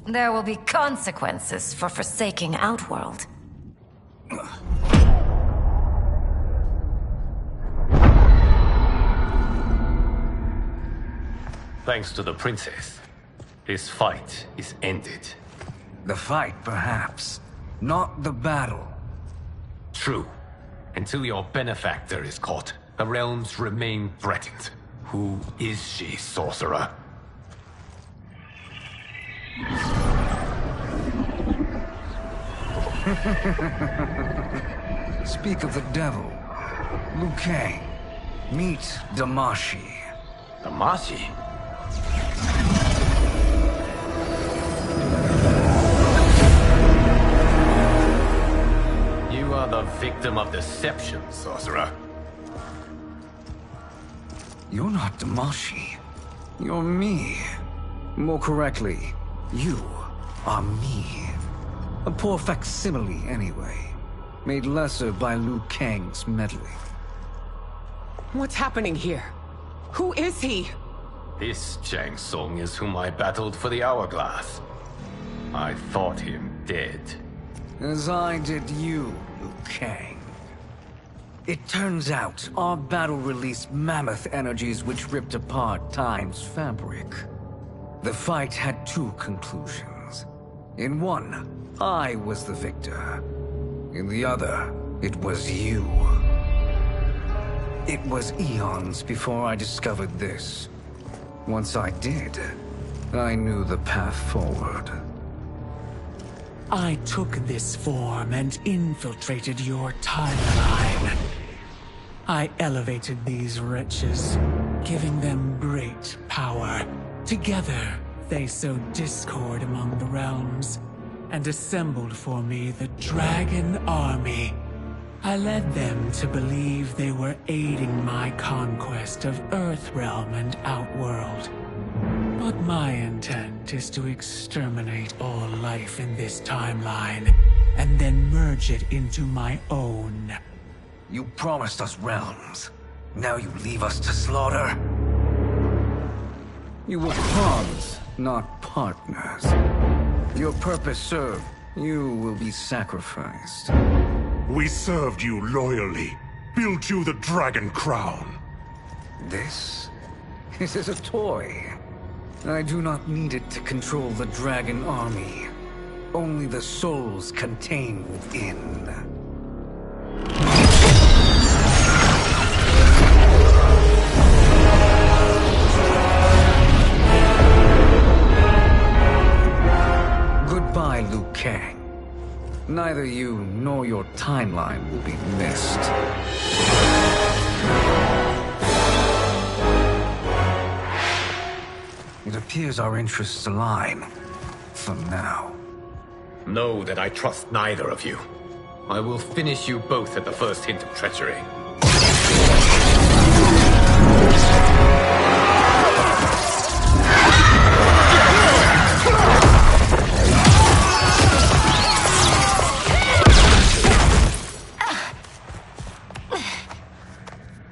There will be consequences for forsaking Outworld. Thanks to the princess, this fight is ended. The fight, perhaps. Not the battle. True. Until your benefactor is caught, the realms remain threatened. Who is she, sorcerer? Speak of the devil. Liu Kang. Meet Damashi. Damashi? You are the victim of deception, sorcerer. You're not Damashi. You're me. More correctly, you are me. A poor facsimile, anyway. Made lesser by Liu Kang's meddling. What's happening here? Who is he? This Shang Tsung is whom I battled for the Hourglass. I thought him dead. As I did you, Liu Kang. It turns out our battle released mammoth energies which ripped apart time's fabric. The fight had two conclusions. In one, I was the victor. In the other, it was you. It was eons before I discovered this. Once I did, I knew the path forward. I took this form and infiltrated your timeline. I elevated these wretches, giving them great power. Together, they sowed discord among the realms, and assembled for me the Dragon Army. I led them to believe they were aiding my conquest of Earthrealm and Outworld. But my intent is to exterminate all life in this timeline, and then merge it into my own. You promised us realms. Now you leave us to slaughter? You were pawns, not partners. Your purpose served. You will be sacrificed. We served you loyally. Built you the Dragon Crown. This is a toy. I do not need it to control the Dragon Army. Only the souls contained within. Goodbye, Liu Kang. Neither Neither you nor your timeline will be missed. It appears our interests align. For now. Know that I trust neither of you. I will finish you both at the first hint of treachery.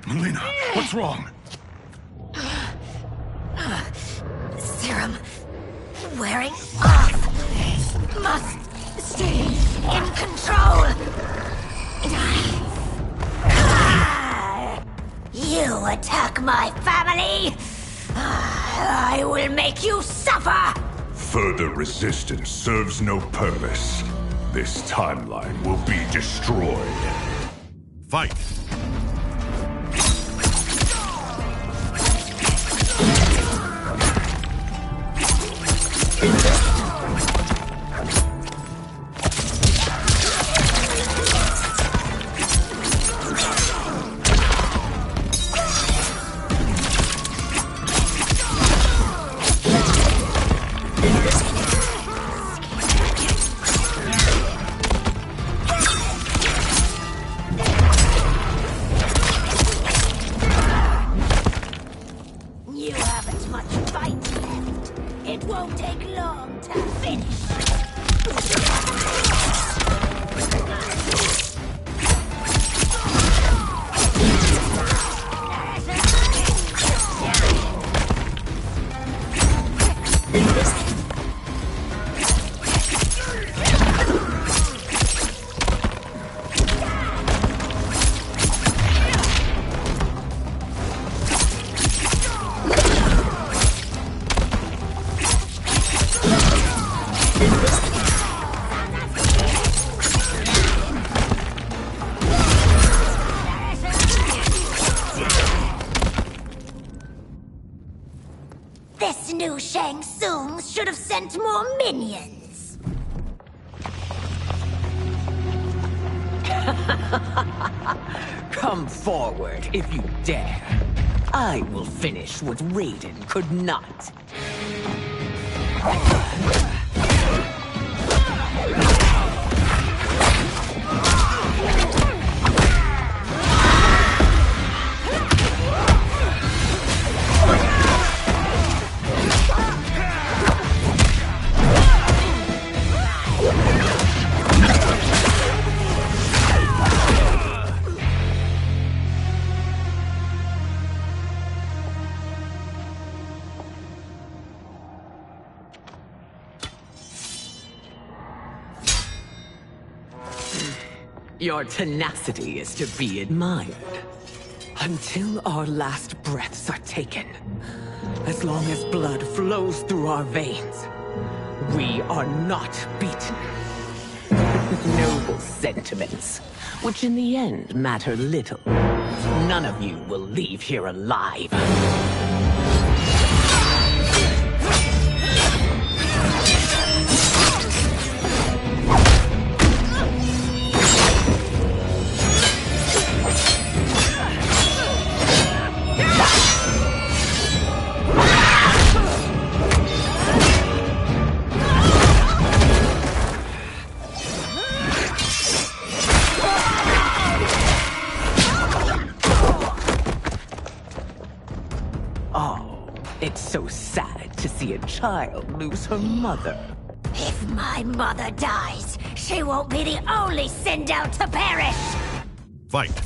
Melina, what's wrong? Serum wearing off. Must stay in control. You attack my family. I will make you suffer. Further resistance serves no purpose. This timeline will be destroyed. Fight! You haven't much fight left. It won't take long to finish. This new Shang Tsung should have sent more minions. Come forward if you dare. I will finish what Raiden could not. Your tenacity is to be admired. Until our last breaths are taken, as long as blood flows through our veins, we are not beaten. Noble sentiments, which in the end matter little. None of you will leave here alive. It's so sad to see a child lose her mother. If my mother dies, she won't be the only send out to perish! Fight!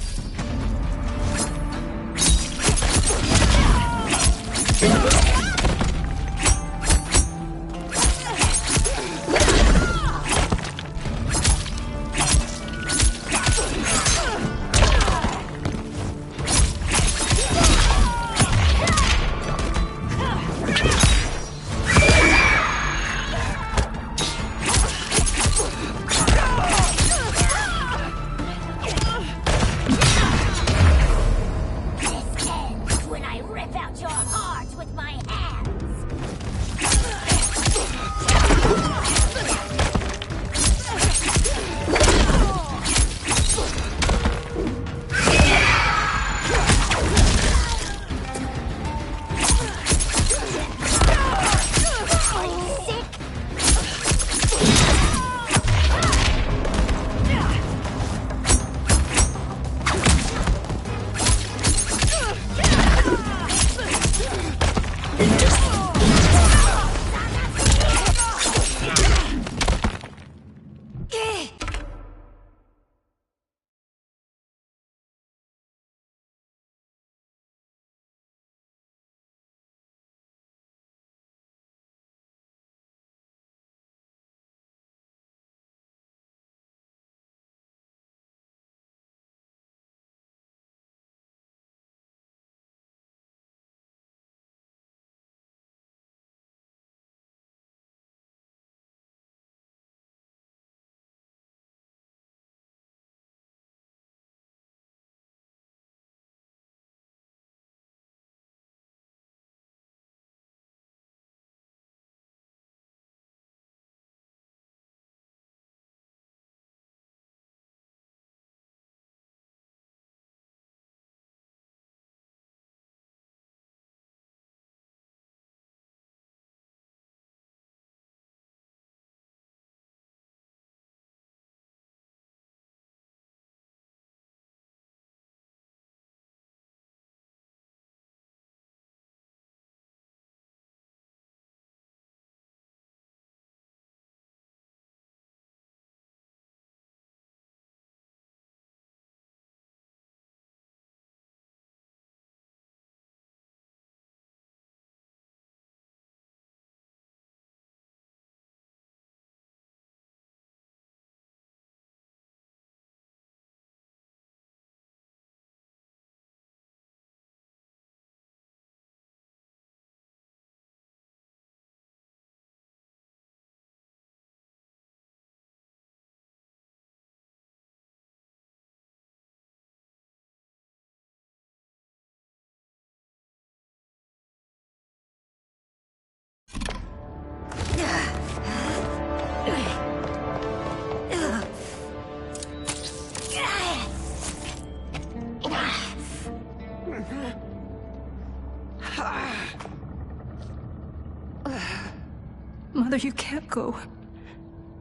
Mother, you can't go.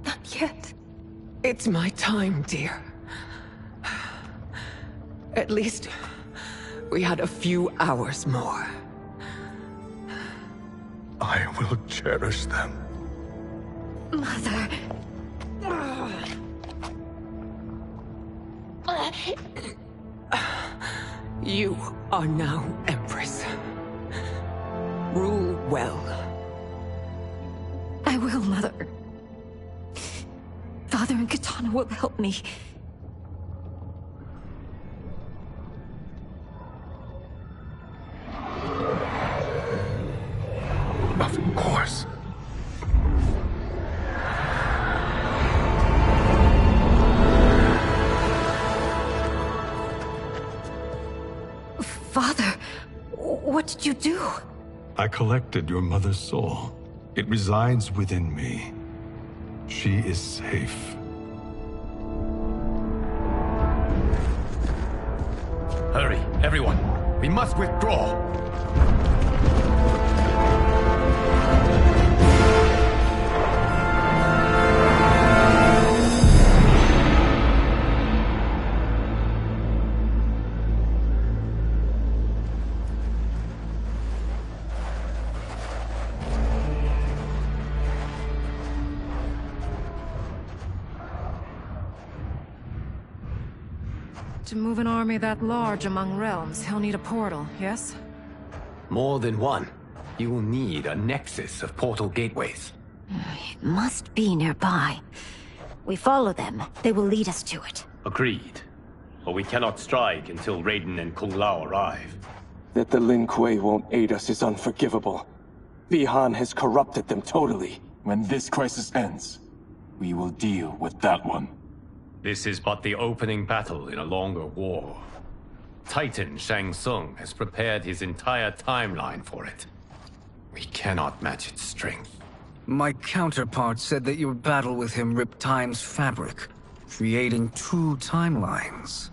Not yet. It's my time, dear. At least we had a few hours more. I will cherish them. Mother. You are now Empress. Rule well. I will, Mother. Father and Katana will help me. Of course. Father, what did you do? I collected your mother's soul. It resides within me. She is safe. Hurry, everyone. We must withdraw. To move an army that large among realms, he'll need a portal, yes? More than one. You will need a nexus of portal gateways. It must be nearby. We follow them. They will lead us to it. Agreed. But we cannot strike until Raiden and Kung Lao arrive. That the Lin Kuei won't aid us is unforgivable. Bihan has corrupted them totally. When this crisis ends, we will deal with that one. This is but the opening battle in a longer war. Titan Shang Tsung has prepared his entire timeline for it. We cannot match its strength. My counterpart said that your battle with him ripped time's fabric, creating two timelines.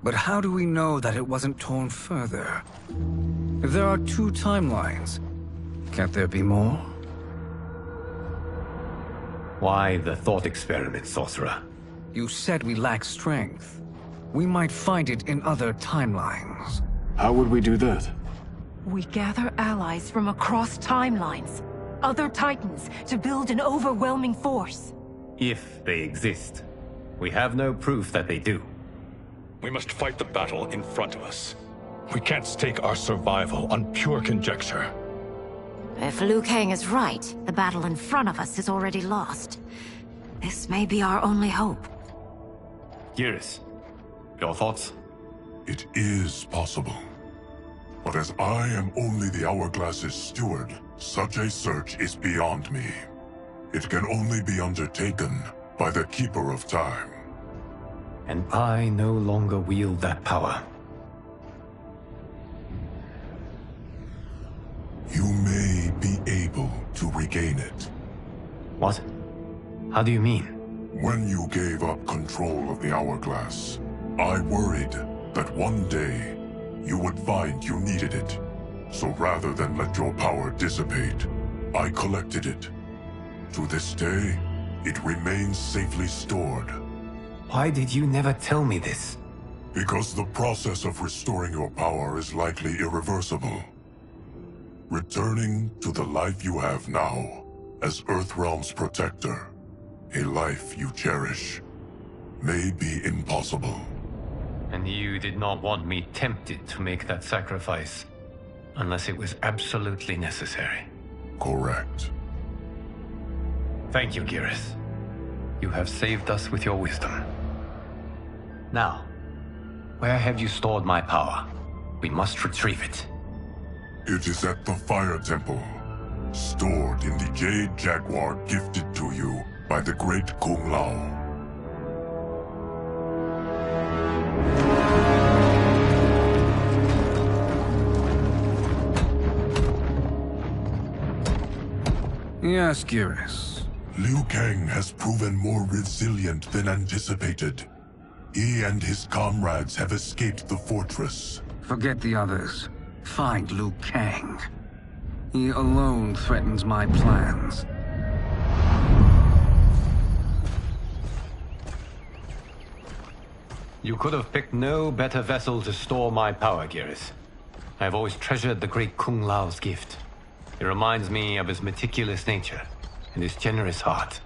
But how do we know that it wasn't torn further? If there are two timelines, can't there be more? Why the thought experiment, Sorcerer? You said we lack strength. We might find it in other timelines. How would we do that? We gather allies from across timelines, other titans, to build an overwhelming force. If they exist. We have no proof that they do. We must fight the battle in front of us. We can't stake our survival on pure conjecture. If Liu Kang is right, the battle in front of us is already lost. This may be our only hope. Geras, your thoughts? It is possible. But as I am only the Hourglass's steward, such a search is beyond me. It can only be undertaken by the Keeper of Time. And I no longer wield that power. You may be able to regain it. What? How do you mean? When you gave up control of the Hourglass, I worried that one day you would find you needed it. So rather than let your power dissipate, I collected it. To this day, it remains safely stored. Why did you never tell me this? Because the process of restoring your power is likely irreversible. Returning to the life you have now, as Earthrealm's protector, a life you cherish, may be impossible. And you did not want me tempted to make that sacrifice, unless it was absolutely necessary. Correct. Thank you, Geras. You have saved us with your wisdom. Now, where have you stored my power? We must retrieve it. It is at the Fire Temple, stored in the Jade Jaguar gifted to you by the great Kung Lao. Yes, Geras. Liu Kang has proven more resilient than anticipated. He and his comrades have escaped the fortress. Forget the others. Find Liu Kang. He alone threatens my plans. You could have picked no better vessel to store my power, Geras. I have always treasured the great Kung Lao's gift. It reminds me of his meticulous nature and his generous heart.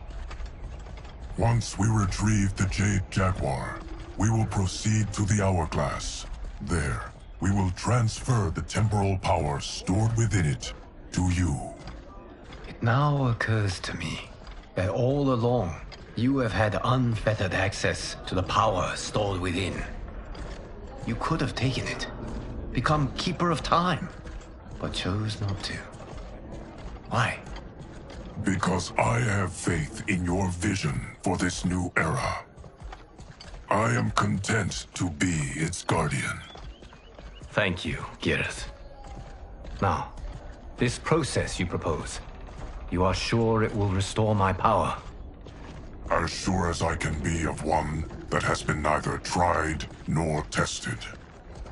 Once we retrieve the Jade Jaguar, we will proceed to the Hourglass. There, we will transfer the temporal power stored within it to you. It now occurs to me that all along, you have had unfettered access to the power stored within. You could have taken it, become Keeper of Time, but chose not to. Why? Because I have faith in your vision for this new era. I am content to be its guardian. Thank you, Geras. Now, this process you propose, you are sure it will restore my power? As sure as I can be of one that has been neither tried nor tested.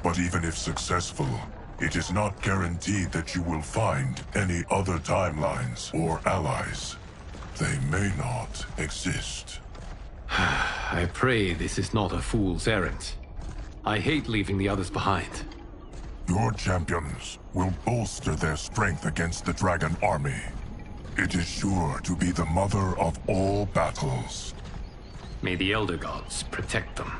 But even if successful, it is not guaranteed that you will find any other timelines or allies. They may not exist. I pray this is not a fool's errand. I hate leaving the others behind. Your champions will bolster their strength against the Dragon Army. It is sure to be the mother of all battles. May the Elder Gods protect them.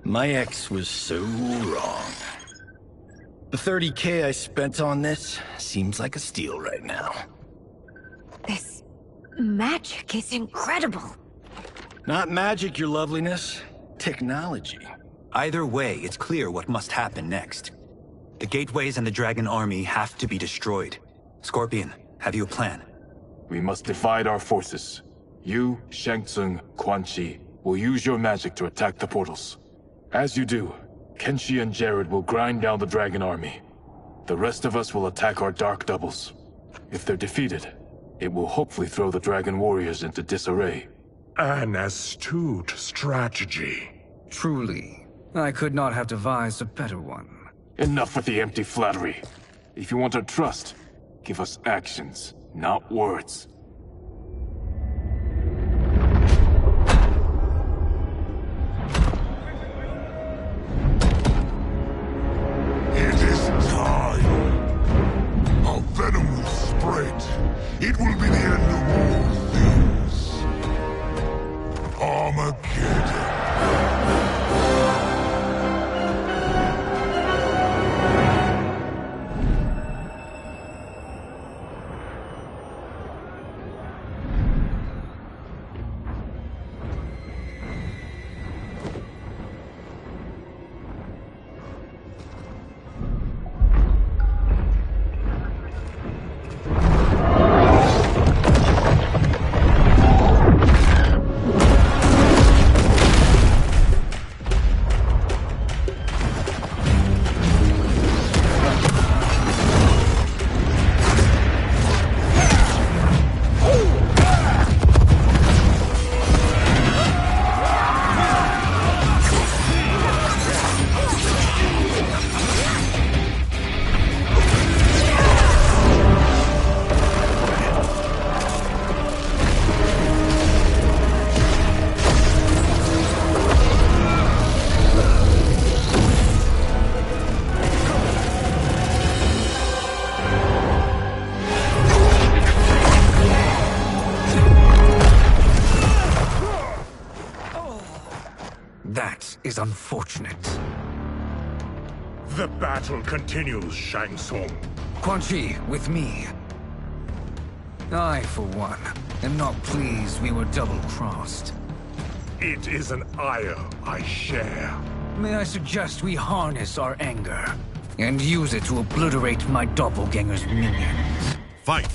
My ex was so wrong. The 30K I spent on this seems like a steal right now. This magic is incredible. Not magic, your loveliness. Technology. Either way, it's clear what must happen next. The gateways and the Dragon Army have to be destroyed. Scorpion, have you a plan? We must divide our forces. You, Shang Tsung, Quan Chi, will use your magic to attack the portals. As you do, Kenshi and Jared will grind down the Dragon Army. The rest of us will attack our Dark Doubles. If they're defeated, it will hopefully throw the Dragon Warriors into disarray. An astute strategy. Truly, I could not have devised a better one. Enough with the empty flattery. If you want our trust, give us actions, not words. Venom will spread. It will be the end of all things. Armageddon. That is unfortunate. The battle continues, Shang Tsung. Quan Chi, with me. I, for one, am not pleased we were double-crossed. It is an ire I share. May I suggest we harness our anger and use it to obliterate my doppelganger's minions? Fight!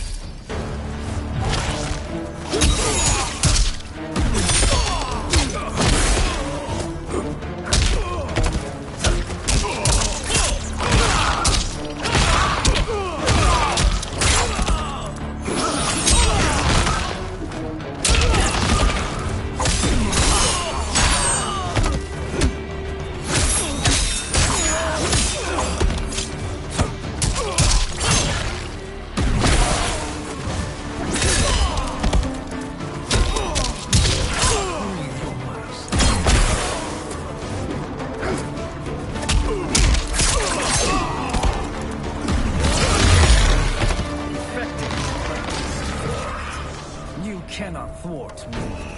Cannot thwart me.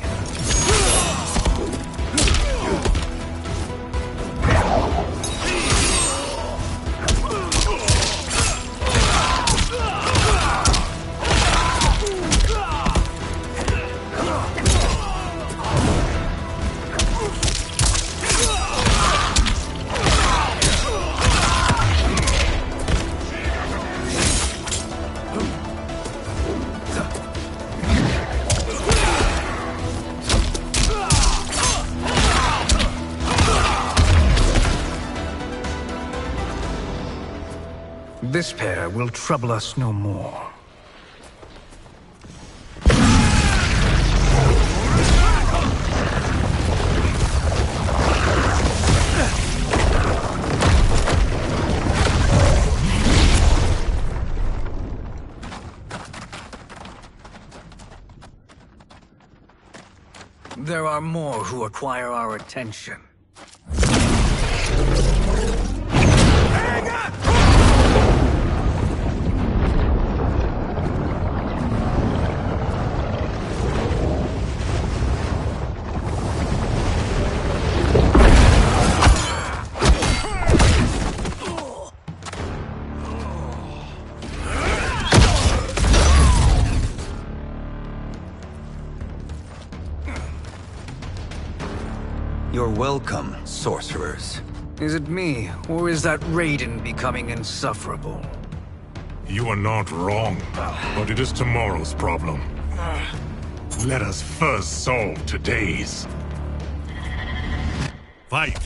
This pair will trouble us no more. There are more who require our attention. You're welcome, sorcerers. Is it me, or is that Raiden becoming insufferable? You are not wrong, but it is tomorrow's problem. Let us first solve today's. Fight!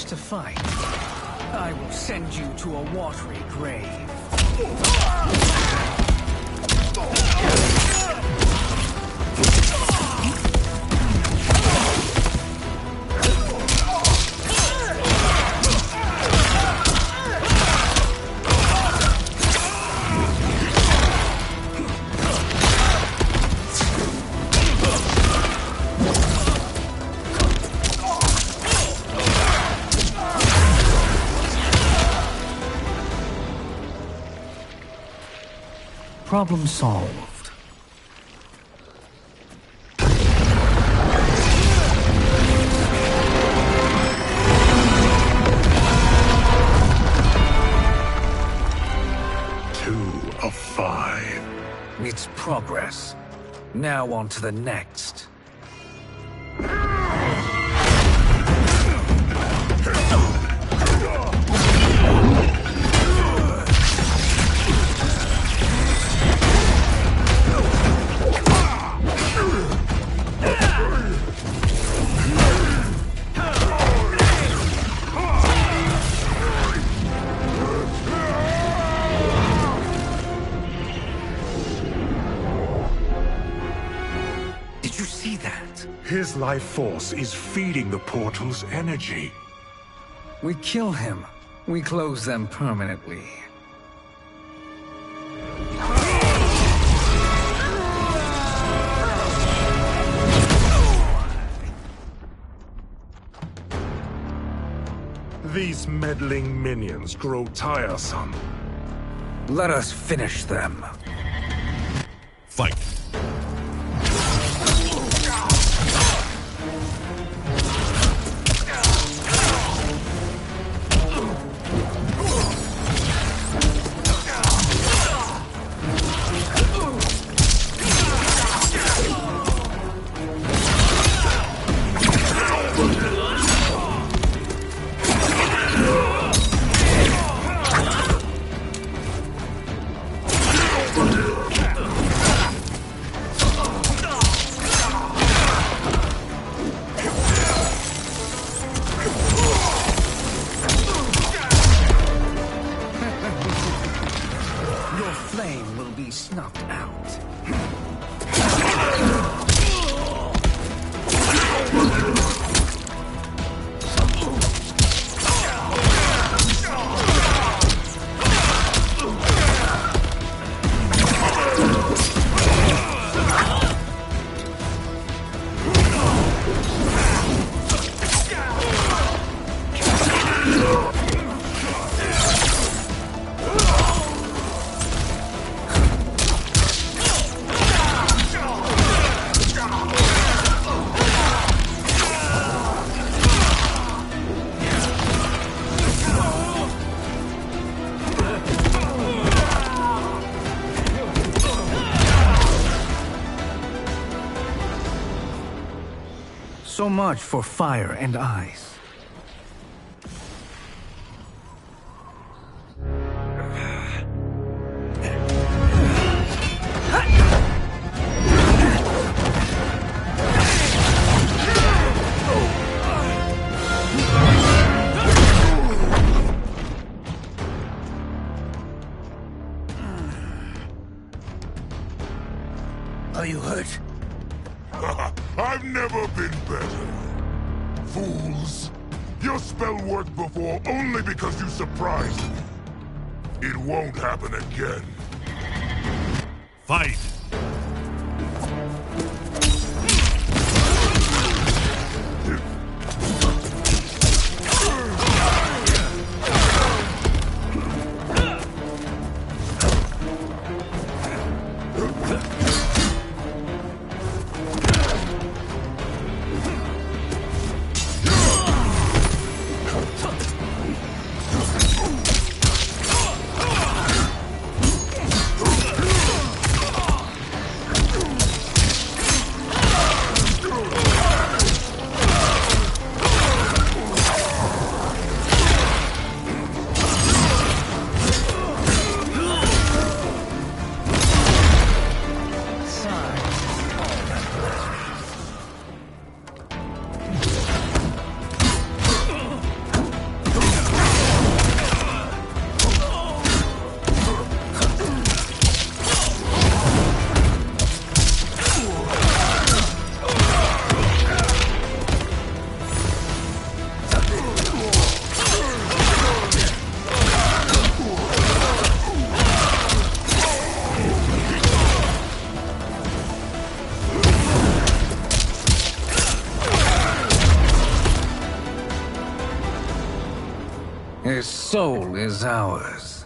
To fight, I will send you to a watery grave. Problem solved. Two of 5. It's progress. Now on to the next. His life force is feeding the portal's energy. We kill him. We close them permanently. These meddling minions grow tiresome. Let us finish them. Fight. Snuffed out. So much for fire and ice. Are you hurt? I've never been better. Fools! Your spell worked before only because you surprised me. It won't happen again. Fight! His soul is ours.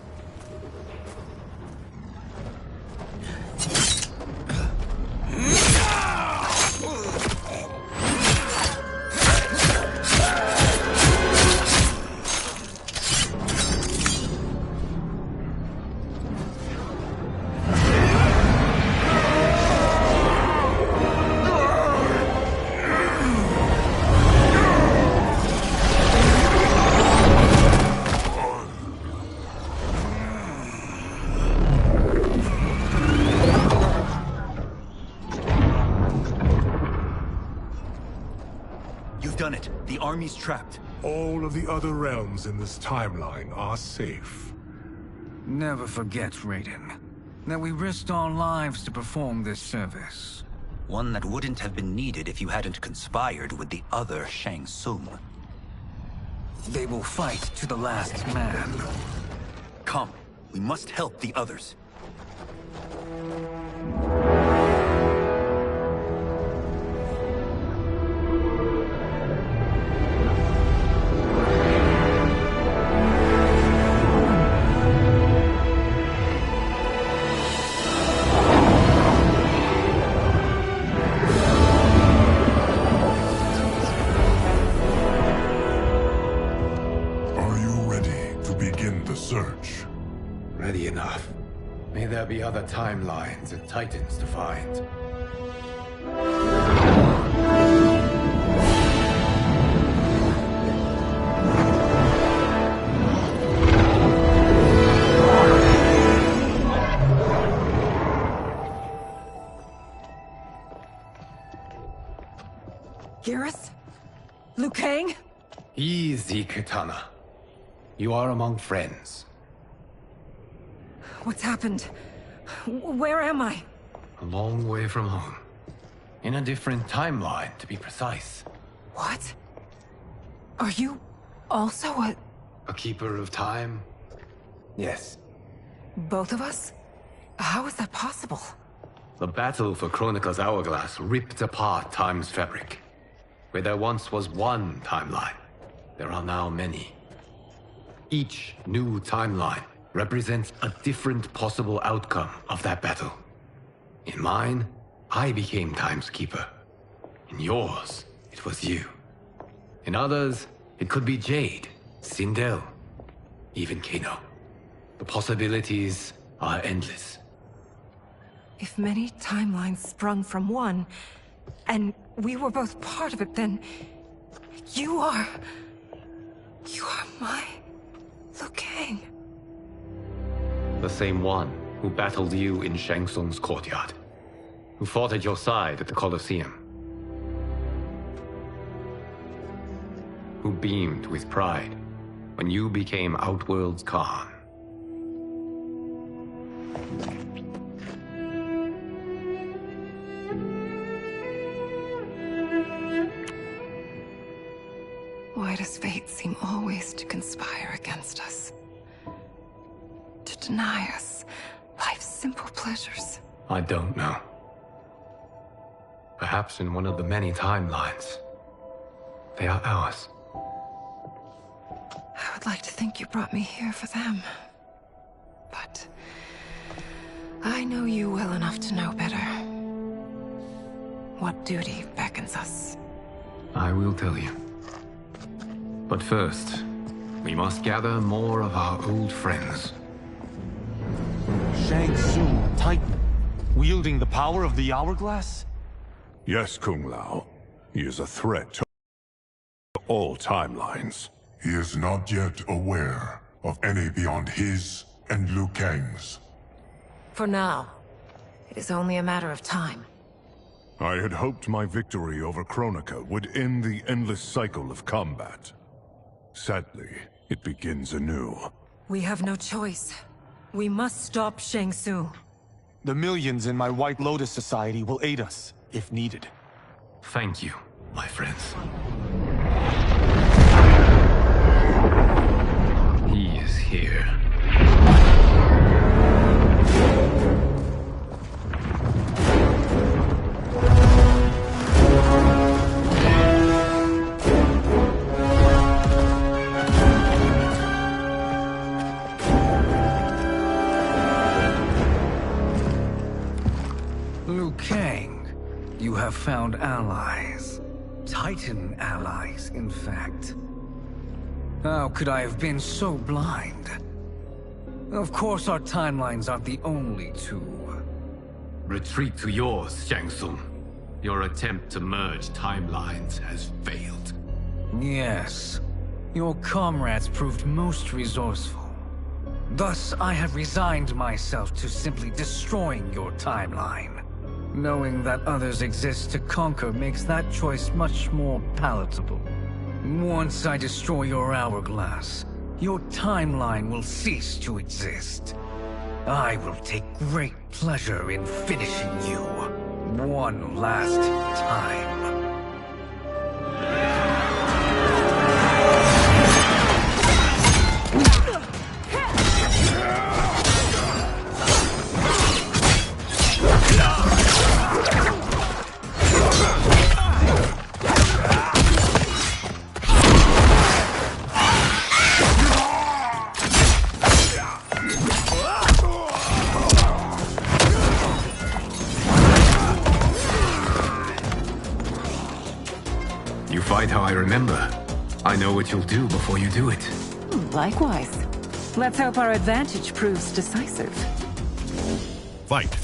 You've done it. The army's trapped. All of the other realms in this timeline are safe. Never forget, Raiden, that we risked our lives to perform this service. One that wouldn't have been needed if you hadn't conspired with the other Shang Tsung. They will fight to the last man. Come, we must help the others. Search. Ready enough. May there be other timelines and titans to find. Garrus? Liu Kang? Easy, Katana. You are among friends. What's happened? Where am I? A long way from home. In a different timeline, to be precise. What? Are you also a keeper of time? Yes. Both of us? How is that possible? The battle for Chronica's hourglass ripped apart time's fabric. Where there once was one timeline, there are now many. Each new timeline represents a different possible outcome of that battle. In mine, I became Time's Keeper. In yours, it was you. In others, it could be Jade, Sindel, even Kano. The possibilities are endless. If many timelines sprung from one, and we were both part of it, then you are my Liu Kang. The same one who battled you in Shang Tsung's courtyard. Who fought at your side at the Colosseum. Who beamed with pride when you became Outworld's Khan. Why does fate seem always to conspire against us? To deny us life's simple pleasures? I don't know. Perhaps in one of the many timelines, they are ours. I would like to think you brought me here for them. But I know you well enough to know better. What duty beckons us? I will tell you. But first, we must gather more of our old friends. Shang Tsung, a Titan, wielding the power of the hourglass? Yes, Kung Lao. He is a threat to all timelines. He is not yet aware of any beyond his and Liu Kang's. For now, it is only a matter of time. I had hoped my victory over Kronika would end the endless cycle of combat. Sadly, it begins anew. We have no choice. We must stop Shang Tsung. The millions in my White Lotus Society will aid us, if needed. Thank you, my friends. He is here. Liu Kang, you have found allies. Titan allies, in fact. How could I have been so blind? Of course our timelines aren't the only two. Retreat to yours, Shang Tsung. Your attempt to merge timelines has failed. Yes. Your comrades proved most resourceful. Thus, I have resigned myself to simply destroying your timeline. Knowing that others exist to conquer makes that choice much more palatable. Once I destroy your hourglass, your timeline will cease to exist. I will take great pleasure in finishing you. one last time. Fight how I remember. I know what you'll do before you do it. Likewise. Let's hope our advantage proves decisive. Fight.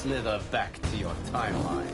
Slither back to your timeline.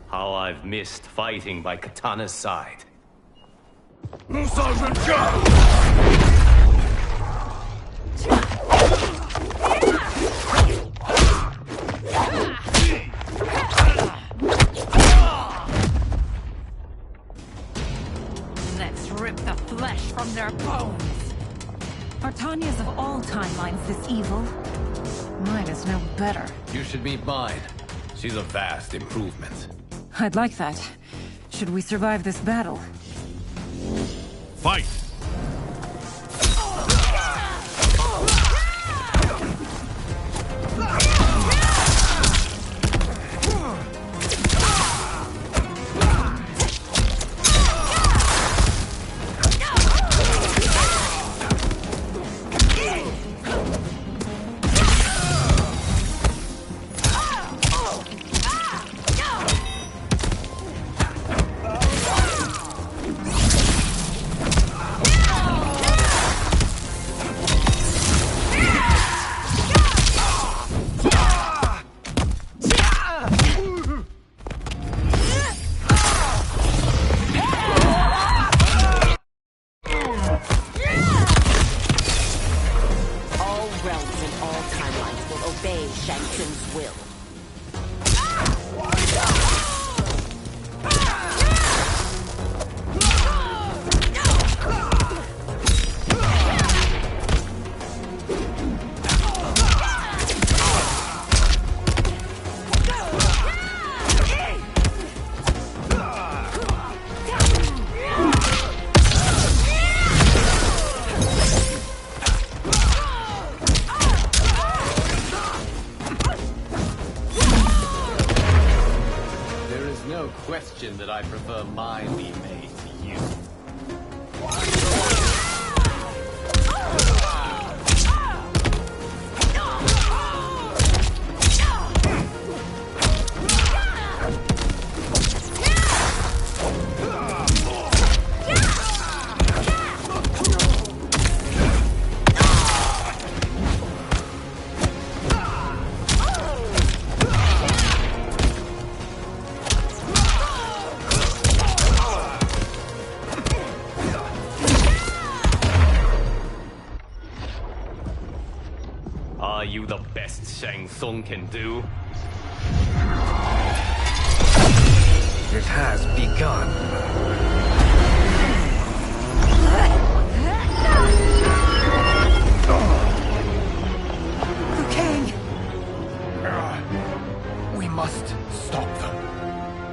How I've missed fighting by Katana's side. Let's rip the flesh from their bones. Are Tanya's of all timelines this evil? Mine is no better. You should meet mine. She's a vast improvement. I'd like that. Should we survive this battle? Fight! That I prefer mine be made to you. Shang Tsung can do? It has begun. Liu Kang! We must stop them.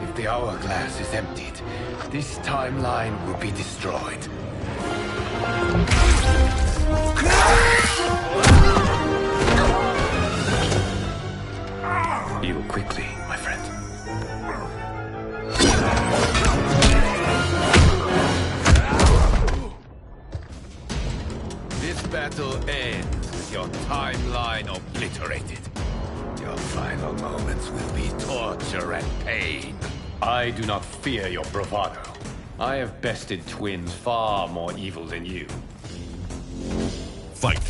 If the hourglass is emptied, this timeline will be destroyed. Heal quickly, my friend. This battle ends with your timeline obliterated. Your final moments will be torture and pain. I do not fear your bravado. I have bested twins far more evil than you. Fight!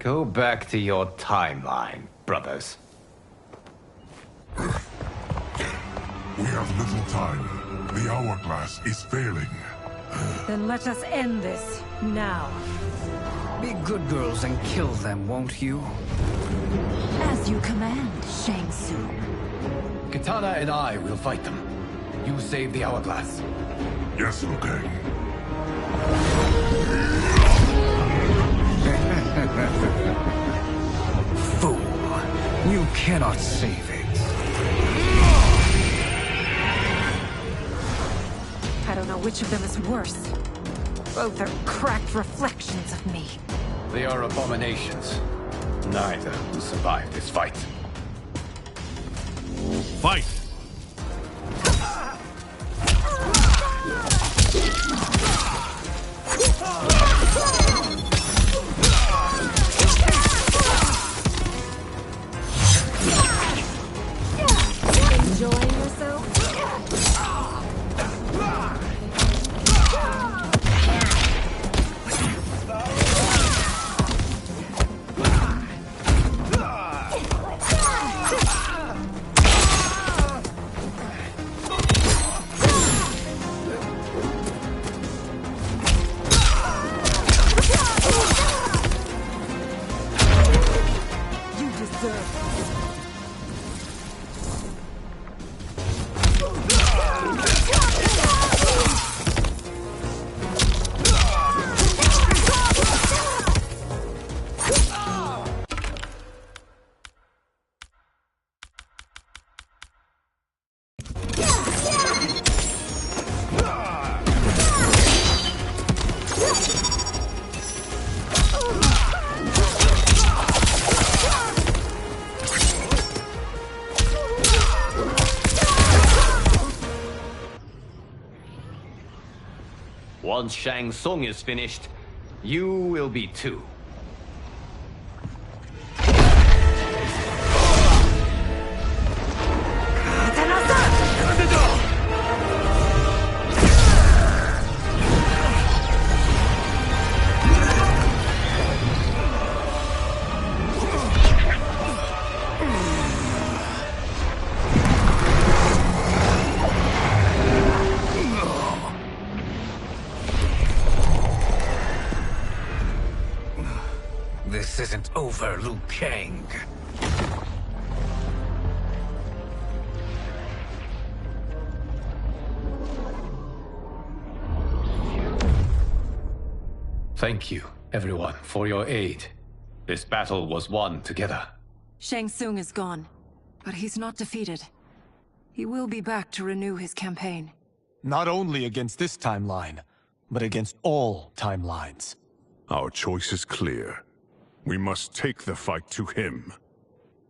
Go back to your timeline, brothers. We have little time. The hourglass is failing. Then let us end this, now. Be good girls and kill them, won't you? As you command, Shang Tsung. Katana and I will fight them. You save the hourglass. Yes, Liu Kang. Fool. You cannot save it. I don't know which of them is worse. Both are cracked reflections of me. They are abominations. Neither will survive this fight. Fight! Enjoying yourself? You deserve it. Once Shang Tsung is finished, you will be too. This isn't over, Liu Kang. Thank you, everyone, for your aid. This battle was won together. Shang Tsung is gone, but he's not defeated. He will be back to renew his campaign. Not only against this timeline, but against all timelines. Our choice is clear. We must take the fight to him.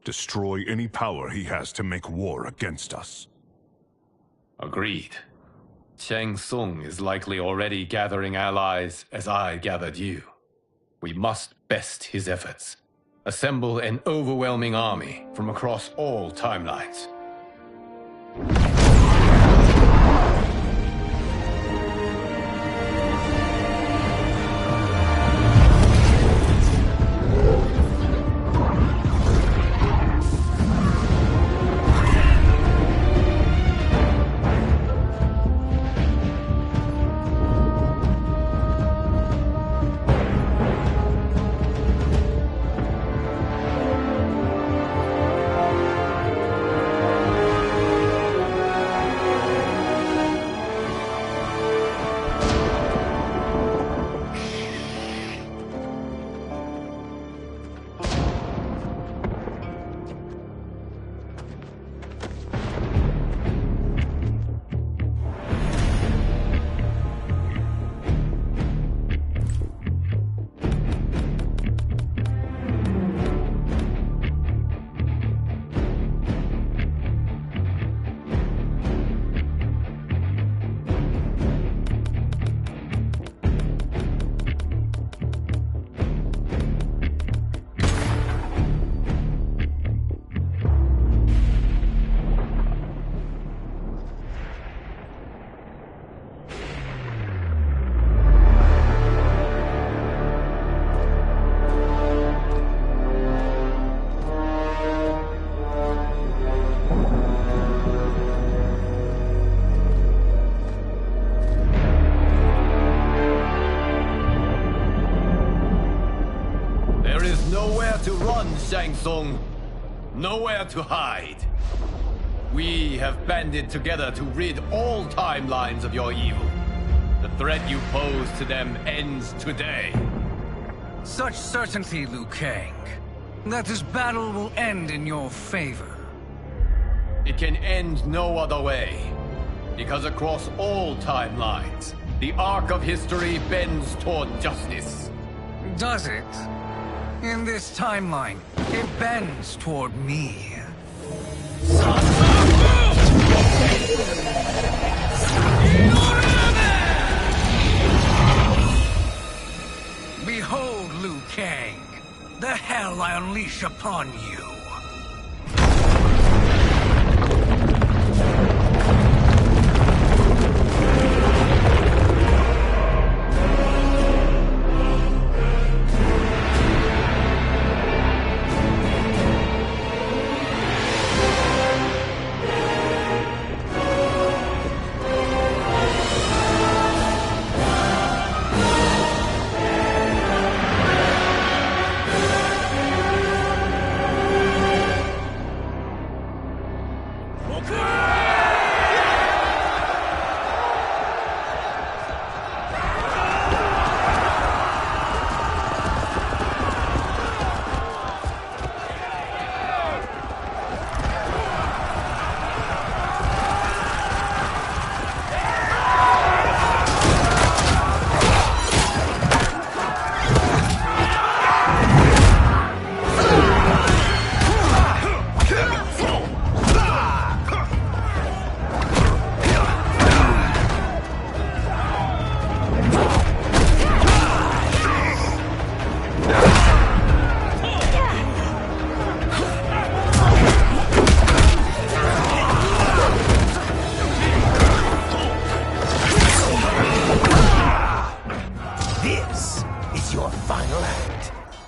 Destroy any power he has to make war against us. Agreed. Shang Tsung is likely already gathering allies as I gathered you. We must best his efforts. Assemble an overwhelming army from across all timelines. To run, Shang Tsung. Nowhere to hide. We have banded together to rid all timelines of your evil. The threat you pose to them ends today. Such certainty, Liu Kang, that this battle will end in your favor. It can end no other way. Because across all timelines, the arc of history bends toward justice. Does it? In this timeline, it bends toward me. Behold, Liu Kang, the hell I unleash upon you.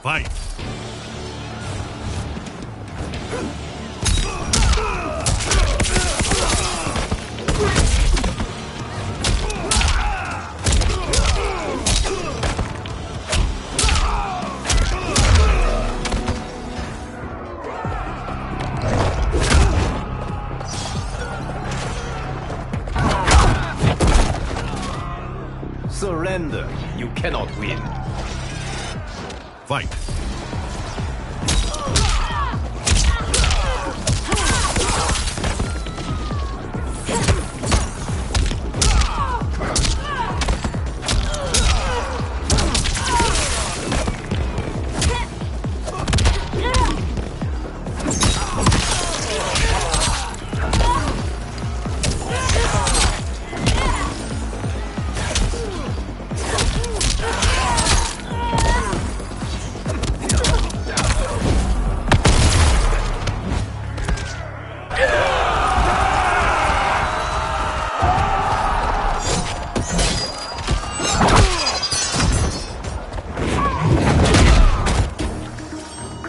Fight! Surrender. You cannot win. Fight.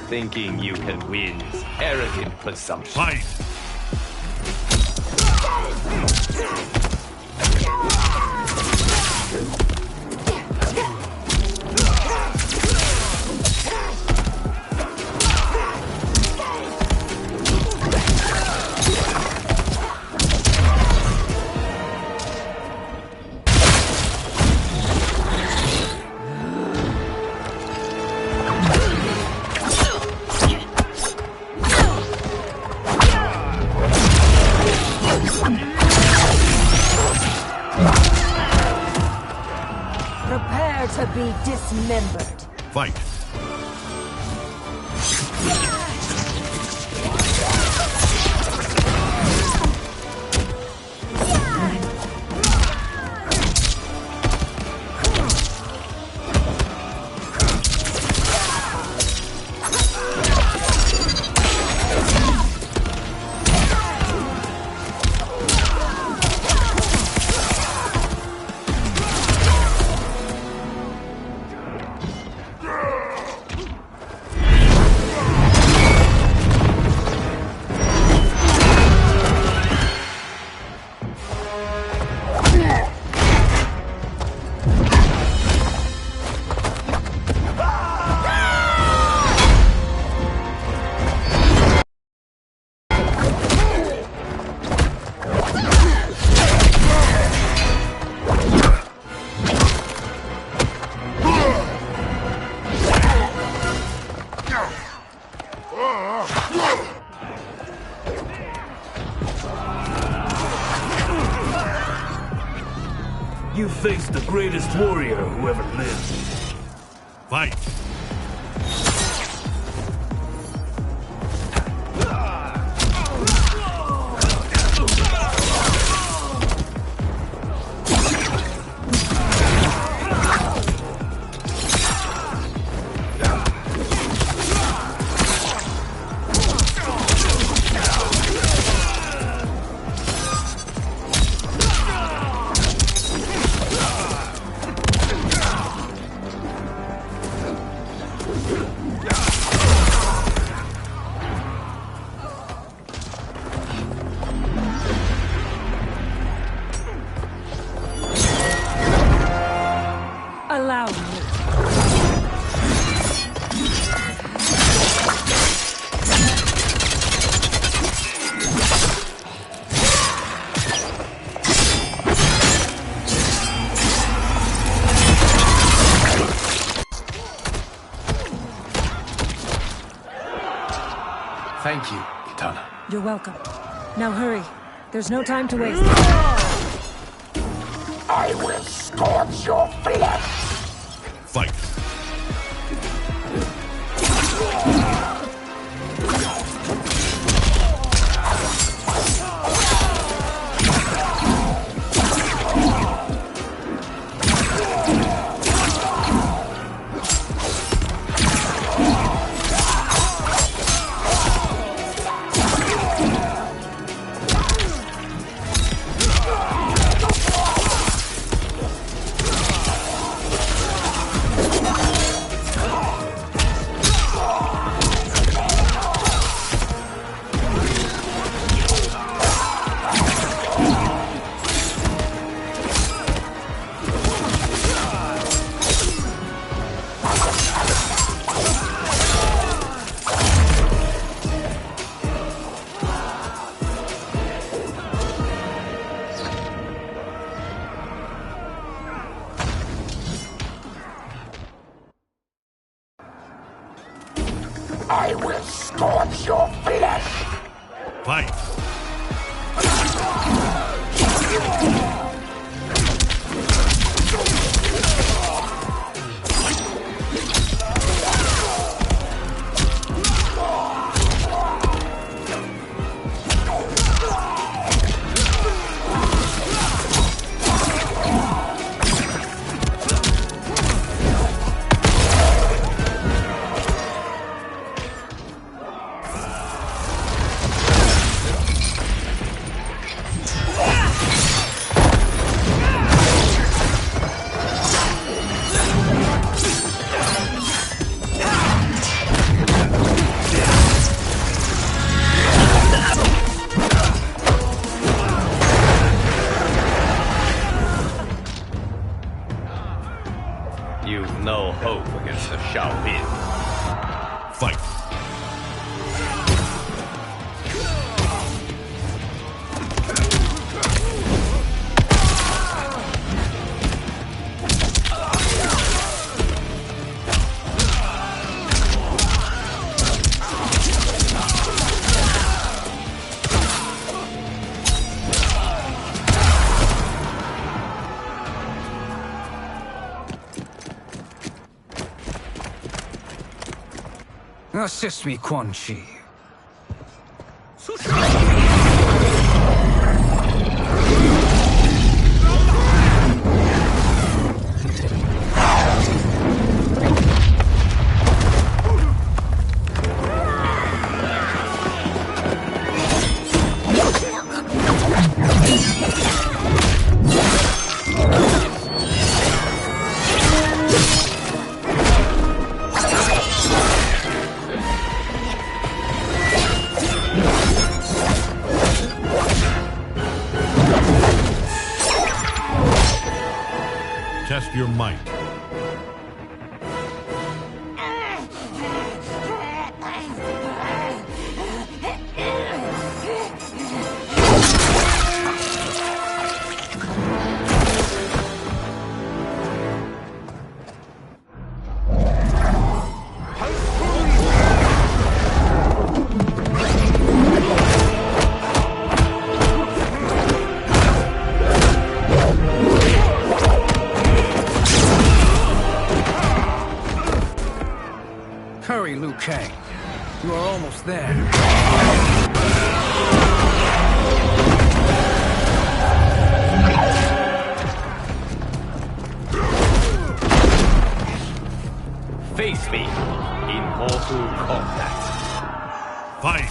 Thinking you can win is arrogant presumption. Fight! Prepare to be dismembered. Fight! You face the greatest warrior who ever lived. Fight! Allow me. Thank you, Kitana. You're welcome. Now hurry. There's no time to waste. I will scorch your flesh! Fight! I will scorch your flesh! Fight! You've no hope against the Shaolin. Fight! Assist me, Quan Chi. Test your might. Hurry, Liu Kang. You are almost there. Face me in Mortal Kombat. Fight!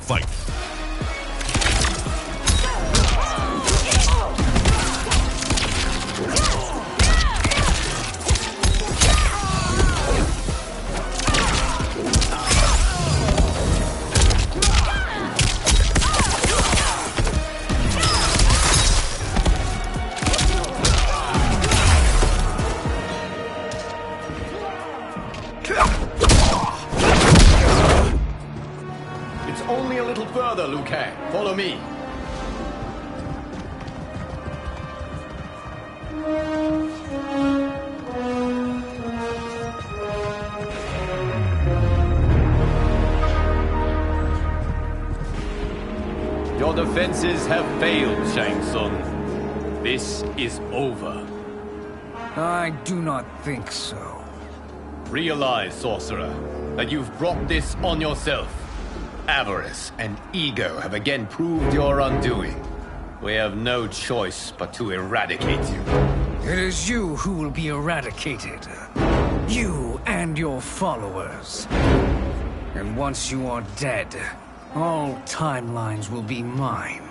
Fight! It's only a little further, Liu Kang. Follow me. Your defenses have failed, Shang Tsung. This is over. I do not think so. Realize, sorcerer, that you've brought this on yourself. Avarice and ego have again proved your undoing. We have no choice but to eradicate you. It is you who will be eradicated. You and your followers. And once you are dead, all timelines will be mine.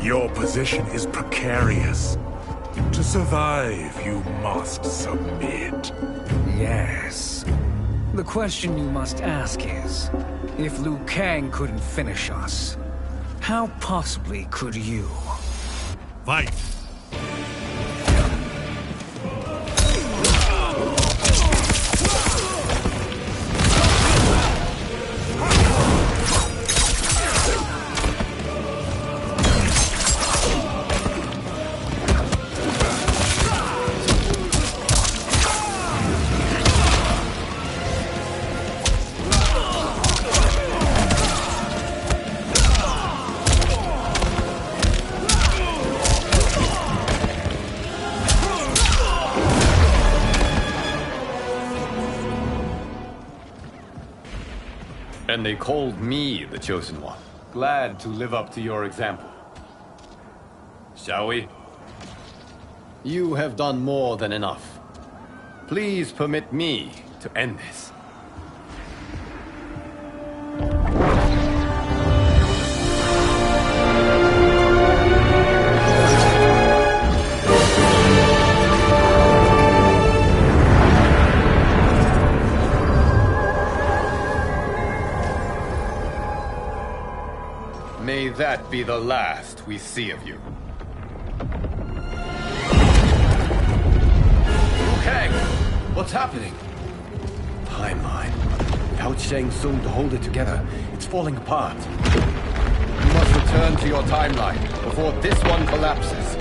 Your position is precarious. To survive, you must submit. Yes. The question you must ask is, if Liu Kang couldn't finish us, how possibly could you? Fight! And they called me the Chosen One. Glad to live up to your example. Shall we? You have done more than enough. Please permit me to end this. May that be the last we see of you. Liu Kang! What's happening? Timeline. Without Shang Tsung to hold it together, it's falling apart. You must return to your timeline before this one collapses.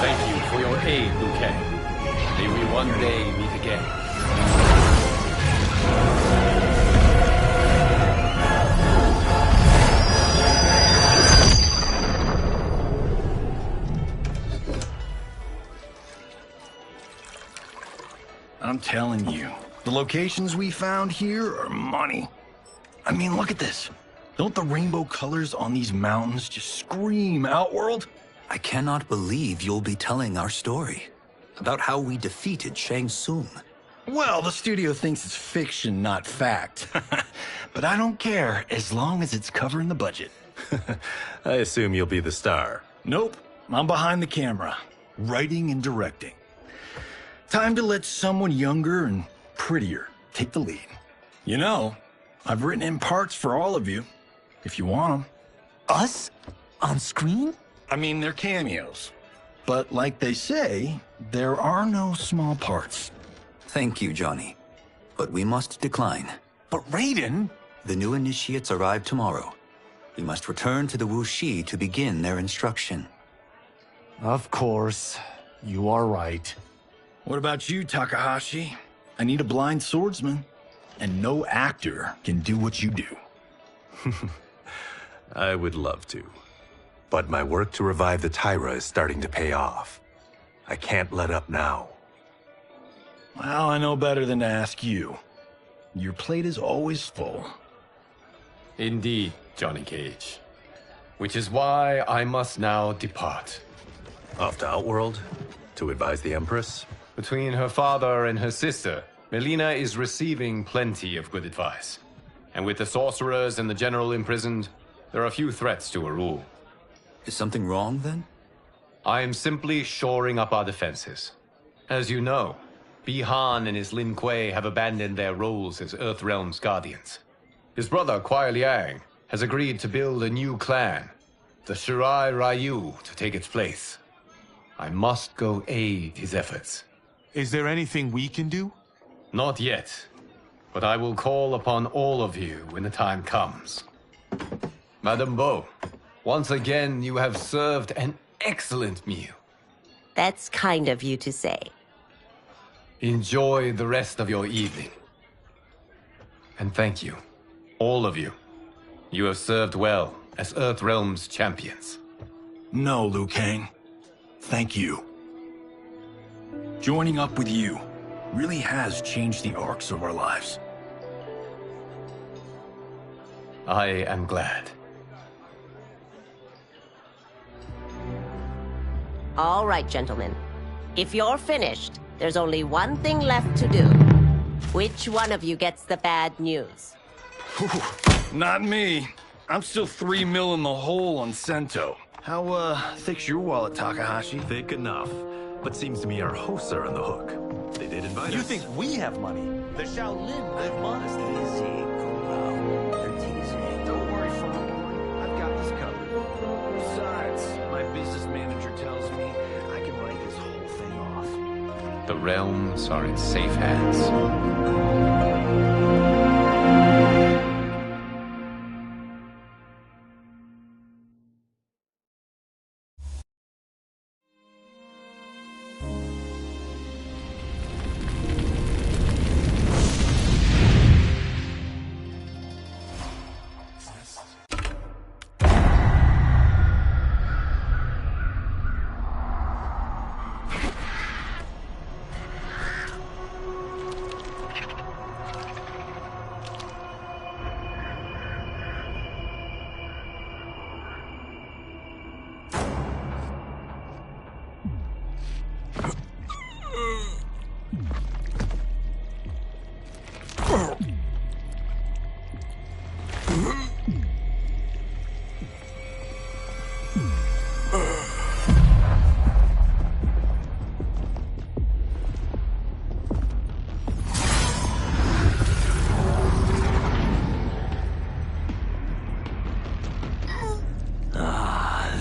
Thank you for your aid, Liu Kang. May we one day meet again. I'm telling you, the locations we found here are money. I mean, look at this. Don't the rainbow colors on these mountains just scream Outworld? I cannot believe you'll be telling our story about how we defeated Shang Tsung. Well, the studio thinks it's fiction, not fact. But I don't care, as long as it's covering the budget. I assume you'll be the star. Nope, I'm behind the camera, writing and directing. Time to let someone younger and prettier take the lead. You know, I've written in parts for all of you, if you want them. Us? On screen? I mean, they're cameos. But like they say, there are no small parts. Thank you, Johnny. But we must decline. But Raiden? The new initiates arrive tomorrow. We must return to the Wuxi to begin their instruction. Of course. You are right. What about you, Takahashi? I need a blind swordsman, and no actor can do what you do. I would love to. But my work to revive the Tyra is starting to pay off. I can't let up now. Well, I know better than to ask you. Your plate is always full. Indeed, Johnny Cage. Which is why I must now depart. Off to Outworld? To advise the Empress? Between her father and her sister, Melina is receiving plenty of good advice. And with the sorcerers and the general imprisoned, there are few threats to her rule. Is something wrong, then? I am simply shoring up our defenses. As you know, Bi-Han and his Lin Kuei have abandoned their roles as Earthrealm's guardians. His brother, Kuai Liang, has agreed to build a new clan, the Shirai Ryu, to take its place. I must go aid his efforts. Is there anything we can do? Not yet, but I will call upon all of you when the time comes. Madame Bo, once again you have served an excellent meal. That's kind of you to say. Enjoy the rest of your evening. And thank you, all of you. You have served well as Earthrealm's champions. No, Liu Kang. Thank you. Joining up with you really has changed the arcs of our lives. I am glad. All right, gentlemen. If you're finished, there's only one thing left to do. Which one of you gets the bad news? Not me. I'm still 3 mil in the hole on Sento. How, thick's your wallet, Takahashi? Thick enough. But seems to me our hosts are on the hook. They did invite us. You think we have money? The Shaolin live modestly. Easy, Kuro. They're teasing. Don't worry, Fong. I've got this covered. Besides, my business manager tells me I can write this whole thing off. The realms are in safe hands.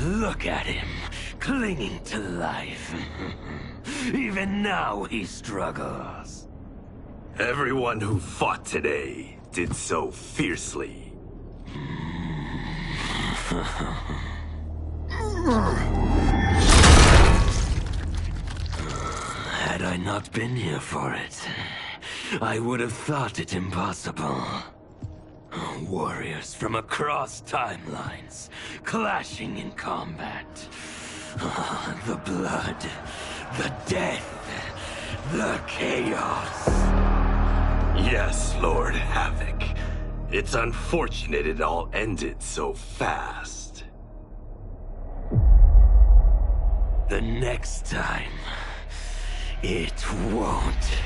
Look at him, clinging to life. Even now he struggles. Everyone who fought today did so fiercely. Had I not been here for it, I would have thought it impossible. Warriors from across timelines, clashing in combat. The blood, the death, the chaos. Yes, Lord Havoc. It's unfortunate it all ended so fast. The next time, it won't.